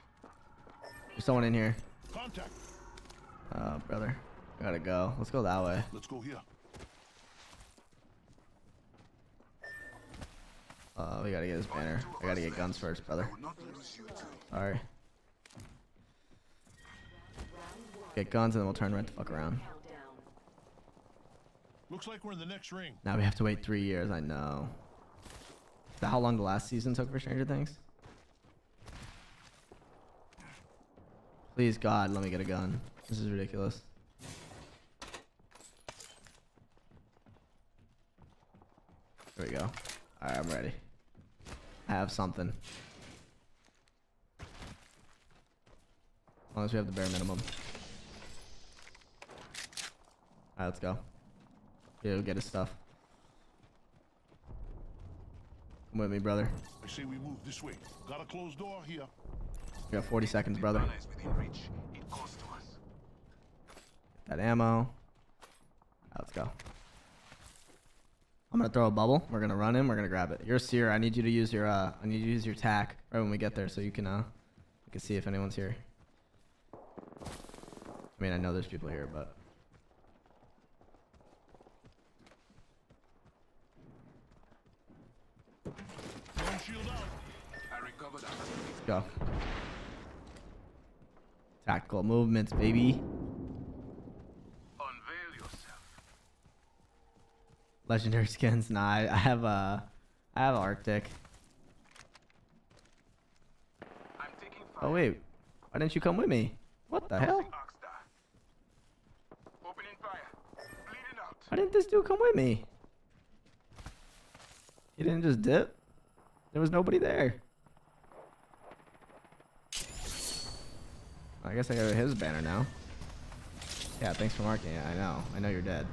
There's someone in here. Contact. Oh, brother. I gotta go. Let's go that way. Let's go here. We gotta get this banner. I gotta get guns first, brother. Sorry. Get guns and then we'll turn right the fuck around. Looks like we're in the next ring. Now we have to wait 3 years. I know. Is that how long the last season took for Stranger Things? Please, God, let me get a gun. This is ridiculous. There we go. Alright, I'm ready. I have something. As long as we have the bare minimum. Alright, let's go. Yeah, we'll get his stuff. Come with me, brother. I say we move this way. Got a closed door here. We got 40 seconds, brother. That ammo. Right, let's go. I'm gonna throw a bubble. We're gonna run in. We're gonna grab it. You're a seer. I need you to use your tack right when we get there, so you can see if anyone's here. I mean, I know there's people here, but. Let's go. Tactical movements, baby. Unveil yourself. Legendary skins. Nah, I have Arctic. Oh wait, why didn't you come with me? What the hell? Why didn't this dude come with me? He didn't just dip? There was nobody there. I guess I got his banner now. Yeah, thanks for marking it. I know you're dead.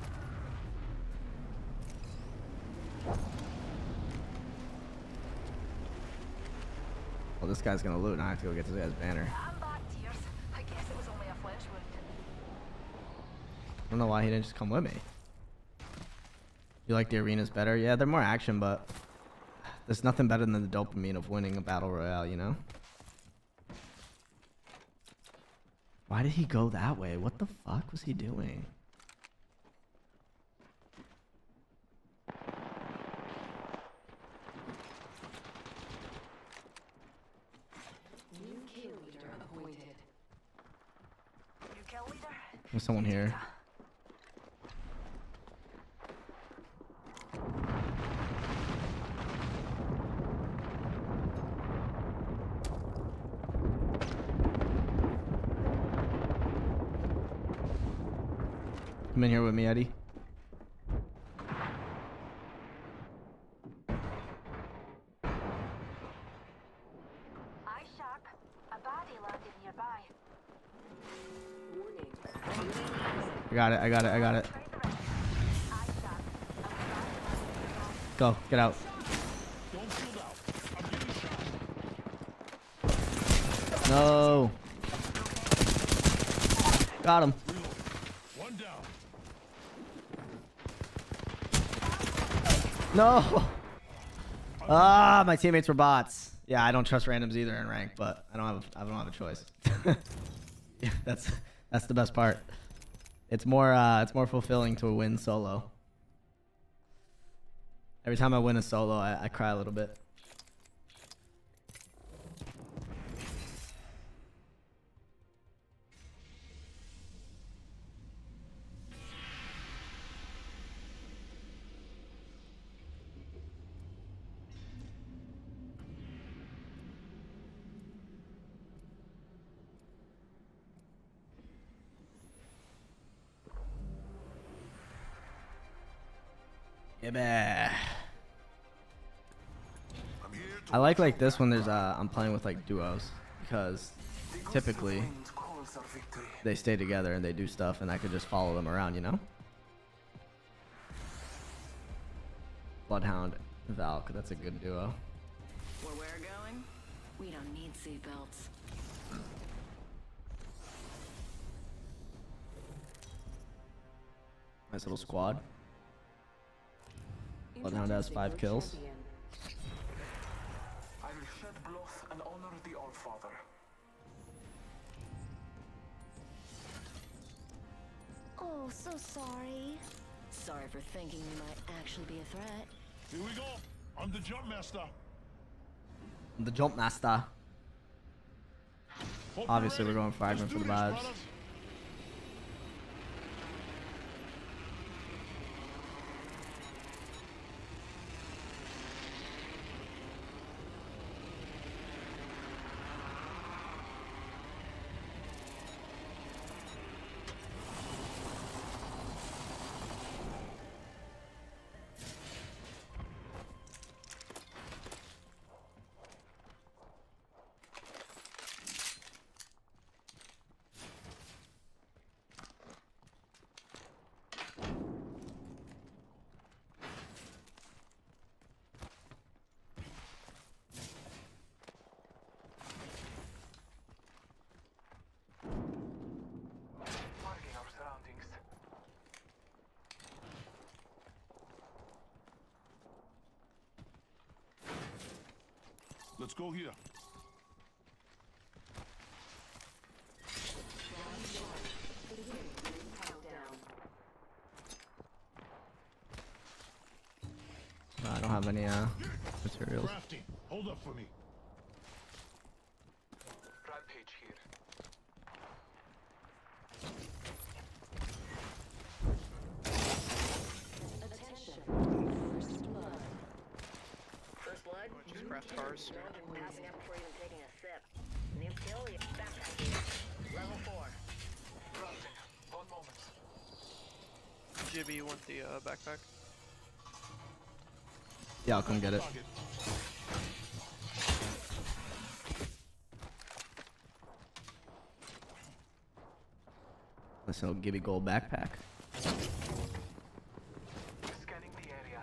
Well, this guy's gonna loot, and I have to go get this guy's banner. I'm back, dears. I guess it was only a flesh wound. I don't know why he didn't just come with me. You like the arenas better? Yeah, they're more action, but there's nothing better than the dopamine of winning a battle royale, you know? Why did he go that way? What the fuck was he doing? New kill leader appointed. New kill leader? There's someone here. Come in here with me, Eddie. Eye shock. A body landed nearby. Warning. I got it. I got it. I got it. Trade the rest. Eye shock. A body landed nearby. Go. Get out. Don't shoot out. I'm getting shot. No. Got him. Reload. One down. No. Ah, my teammates were bots. Yeah, I don't trust randoms either in rank, but I don't have a choice. Yeah, that's the best part. It's more fulfilling to win solo. Every time I win a solo, I cry a little bit. Yeah, I'm here to I like this when there's I'm playing with like duos because typically they stay together and they do stuff and I could just follow them around, you know? Bloodhound, Valk, that's a good duo. Where we're going, we don't need seatbelts. Nice little squad. Bloodhound has 5 kills. I will shed blood and honor the Allfather. Oh, so sorry. Sorry for thinking you might actually be a threat. Here we go. I'm the jump master. The jump master. Hope Obviously, you're we're ready. going fragment Let's for do the this, vibes. brothers. Marking our surroundings. Let's go here. I don't have any materials. Crafting. Hold up for me. Rampage here. Attention. First blood. First blood? Just craft cars. Passing up before even taking a sip. New kill, you backpack here. Level 4. Crafting. 1 moment. Jibby, you want the backpack? Yeah, I'll come get it. Pocket. This little Gibby gold backpack. Scanning the area.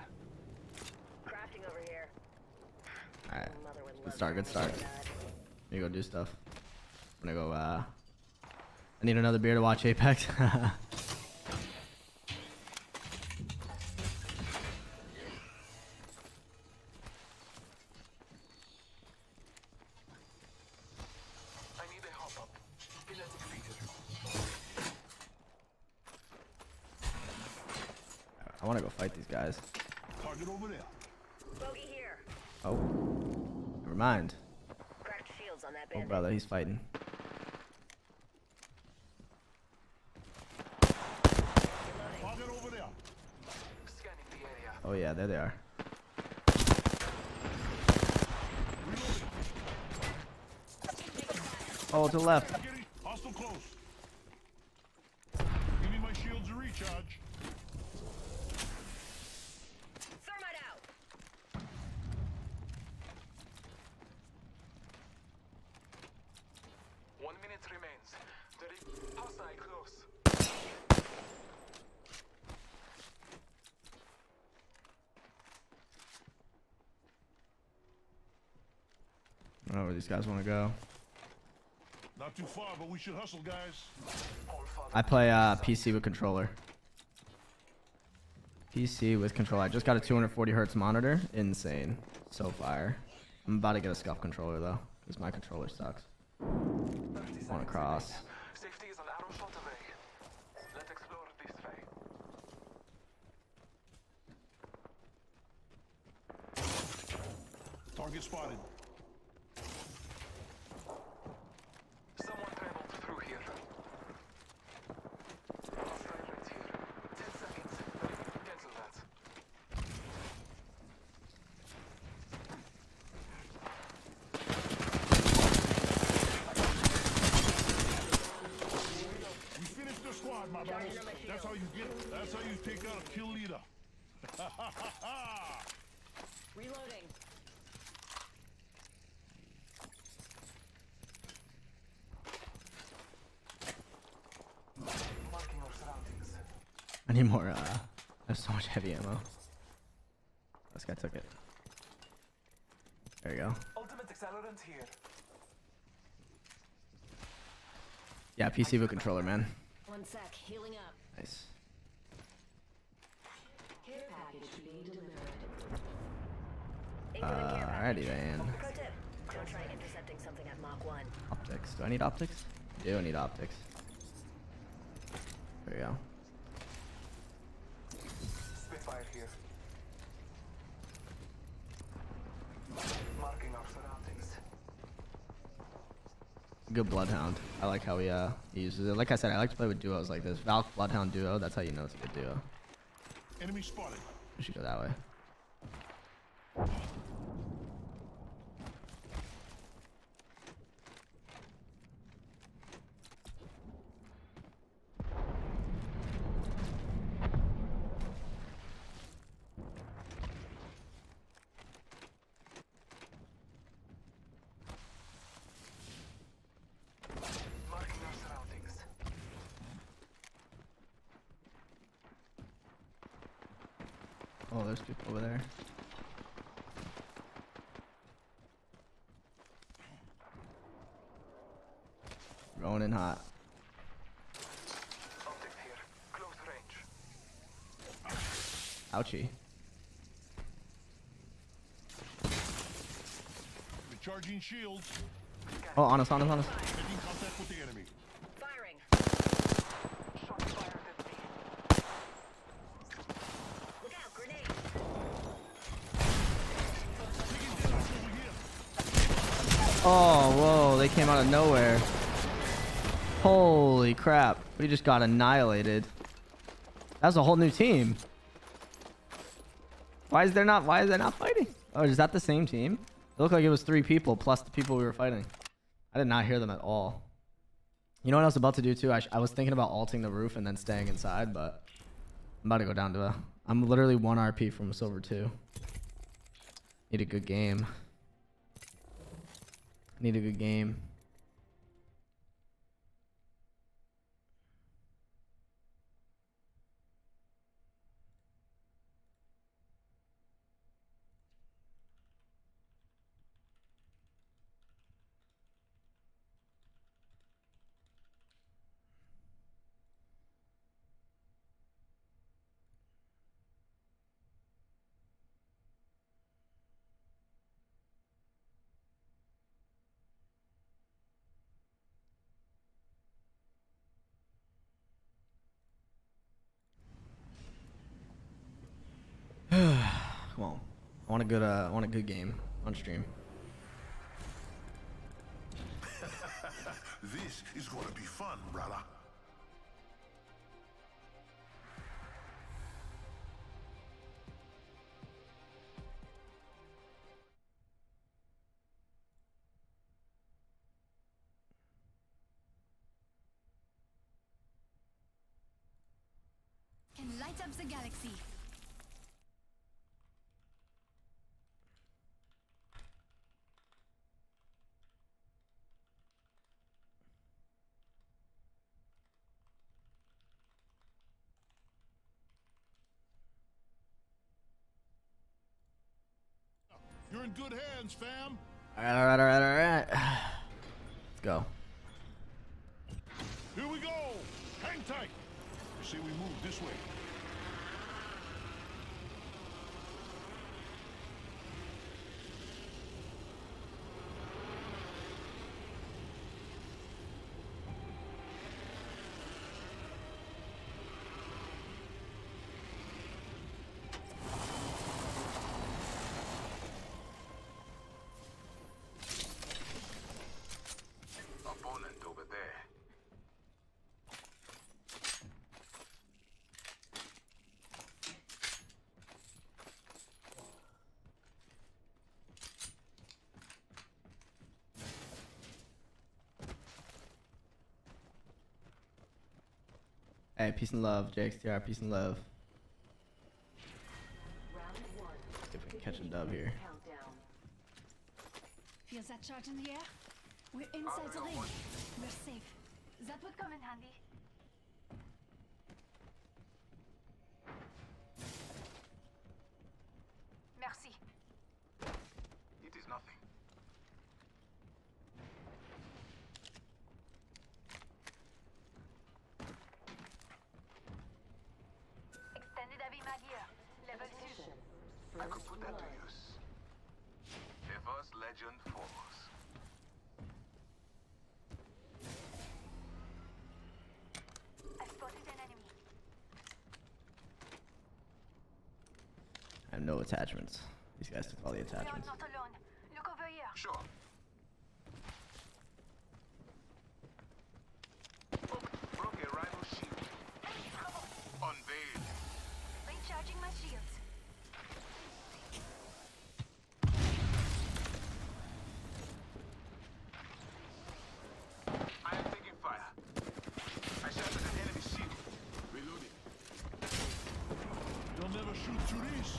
Crafting over here. Alright. Mother would Good love start, good to start. do that. Let me go do stuff. I'm gonna go, I need another beer to watch Apex. I need a hop up. Kinetic feeder. I wanna go fight these guys. Target over there. Bogey here. Oh. Never mind. Cracked shields on that Oh, bandit. brother, he's fighting. Target over there. Scanning the area. Oh yeah, there they are. Reloading. Oh, to the left. Getting hostile close. Give me my shield to reach. recharge. Thermite out. 1 minute remains. There is hostile close. I don't know where these guys want to go. Not too far, but we should hustle, guys. I play PC with controller. PC with controller. I just got a 240 hertz monitor. Insane. So fire. I'm about to get a scuff controller though, because my controller sucks. Want to cross. Safety is an arrow shot away. Let's explore this way. Target spotted. Someone traveled through here. Hostile right here. 10 seconds. Cancel that. We finished the squad, my brothers. That's how you get. That's how you take out a kill leader. Reloading. Marking our surroundings. I need more. I have so much heavy ammo. This guy took it. There you go. Ultimate accelerant here. Yeah, PC with controller, man. 1 sec. Healing up. Nice. Care package being delivered. Incoming care package. Alrighty then. Pro tip: don't try intercepting something at Mach 1. Optics. Do I need optics? I do need optics. There you go. Spitfire here. Marking our surroundings. Good Bloodhound. I like how he uses it. Like I said, I like to play with duos like this. Valk Bloodhound duo. That's how you know it's a good duo. Enemy spotted. We should go that way. Marking our surroundings. Oh, there's people over there. Going in hot. Optics here. Close range. Ouchie. Recharging shields. Oh, on us, on us, on us. Making contact with the enemy. Firing. Shot fired at me. Look out, grenade. Oh, whoa, they came out of nowhere. Holy crap. We just got annihilated. That's a whole new team. Why is there not fighting? Oh, is that the same team? It looked like it was 3 people plus the people we were fighting. I did not hear them at all. You know what I was about to do too? I was thinking about alting the roof and then staying inside, but I'm about to go down to a... I'm literally 1 RP from a silver 2. Need a good game. Need a good game. Come on. I want a good game on stream. This is gonna be fun, brother. Light up the galaxy. You're in good hands, fam. Alright. Let's go. Here we go. Hang tight. I say we move this way. Opponent over there. Hey, peace and love, JXTR, peace and love. See if we can catch a dub here. Feel that charge in the air? We're inside the ring. We're safe. That would come in handy. Merci. It is nothing. Extended heavy mag here. Level 2. I could put that to use. Reverse legend falls. I spotted an enemy. I have no attachments. These guys took all the We are attachments. not alone. Look over here. Sure. Broke a rival shield. Unveiled. Recharging my shields. I am taking fire. I shattered an enemy shield. Reloading. You'll never shoot through these.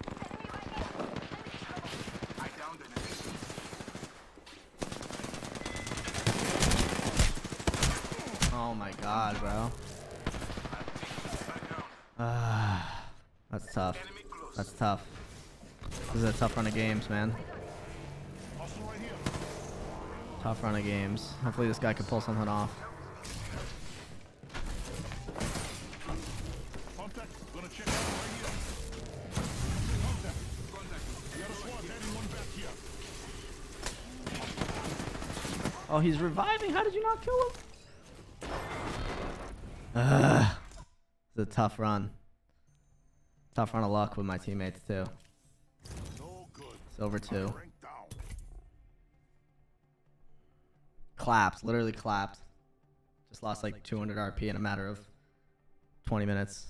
Enemy right here. Enemy trouble. I downed an enemy. Oh my god, bro. That's tough. Enemy close. That's tough. This is a tough run of games, man. Hostile right here. Tough run of games. Hopefully this guy can pull something off. Contact. Gonna check out right here. Contact. We got a squad heading one back here. Oh, he's reviving. How did you not kill him? It's a tough run. Tough run of luck with my teammates too. No good. It's over 2. Rank down. Clapped. Literally clapped. Just lost like 200 RP in a matter of 20 minutes.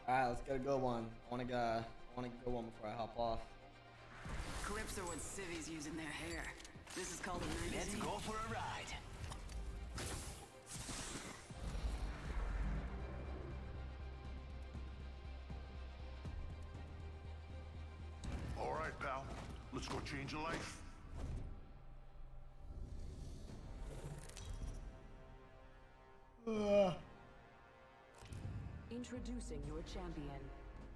Alright, let's get a good one. I wanna get a good one before I hop off. Clips are what civvies use in their hair. This is called a magazine. Let's go for a ride. All right, pal. Let's go change a life. Introducing your champion.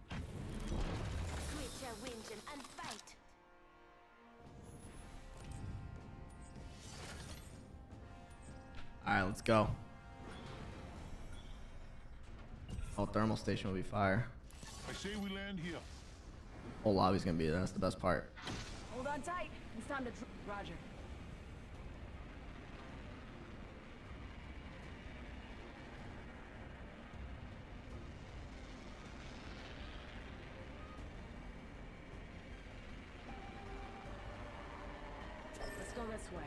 Quit your whinging and fight. Alright, let's go. Oh, thermal station will be fire. I say we land here. Whole lobby's gonna be there. That's the best part. Hold on tight. It's time to Roger. This way.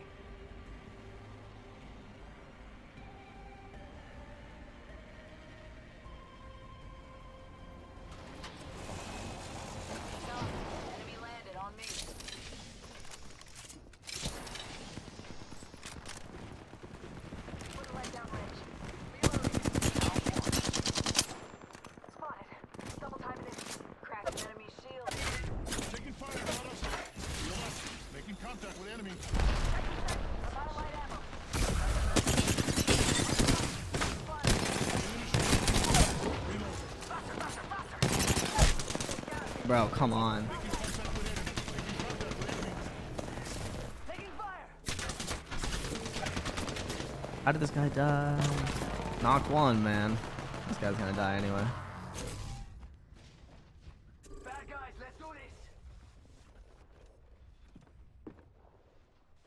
Enemy landed on me. Put a leg down range. Reloading. Spotted. Double timing it. Cracked an enemy shield. Taking fire on us. To your left. Making contact with enemy. About a light ammo. Bro, come on. Taking fire. How did this guy die? Knocked one, man. This guy's gonna die anyway. Bad guys, let's do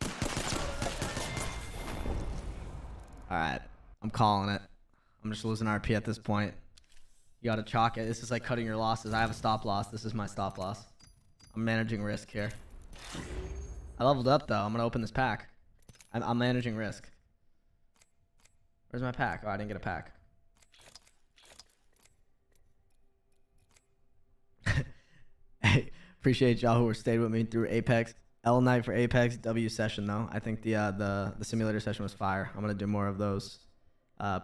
this. Alright. I'm calling it. I'm just losing RP at this point. You gotta chalk it. This is like cutting your losses. I have a stop loss. This is my stop loss. I'm managing risk here. I leveled up though. I'm gonna open this pack. I'm managing risk. Where's my pack? Oh, I didn't get a pack. Hey, appreciate y'all who stayed with me through Apex. L night for Apex. W session though. I think the simulator session was fire. I'm gonna do more of those.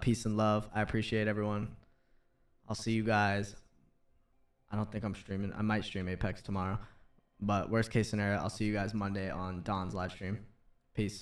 Peace and love. I appreciate everyone. I'll see you guys. I don't think I'm streaming. I might stream Apex tomorrow. But worst case scenario, I'll see you guys Monday on Don's live stream. Peace.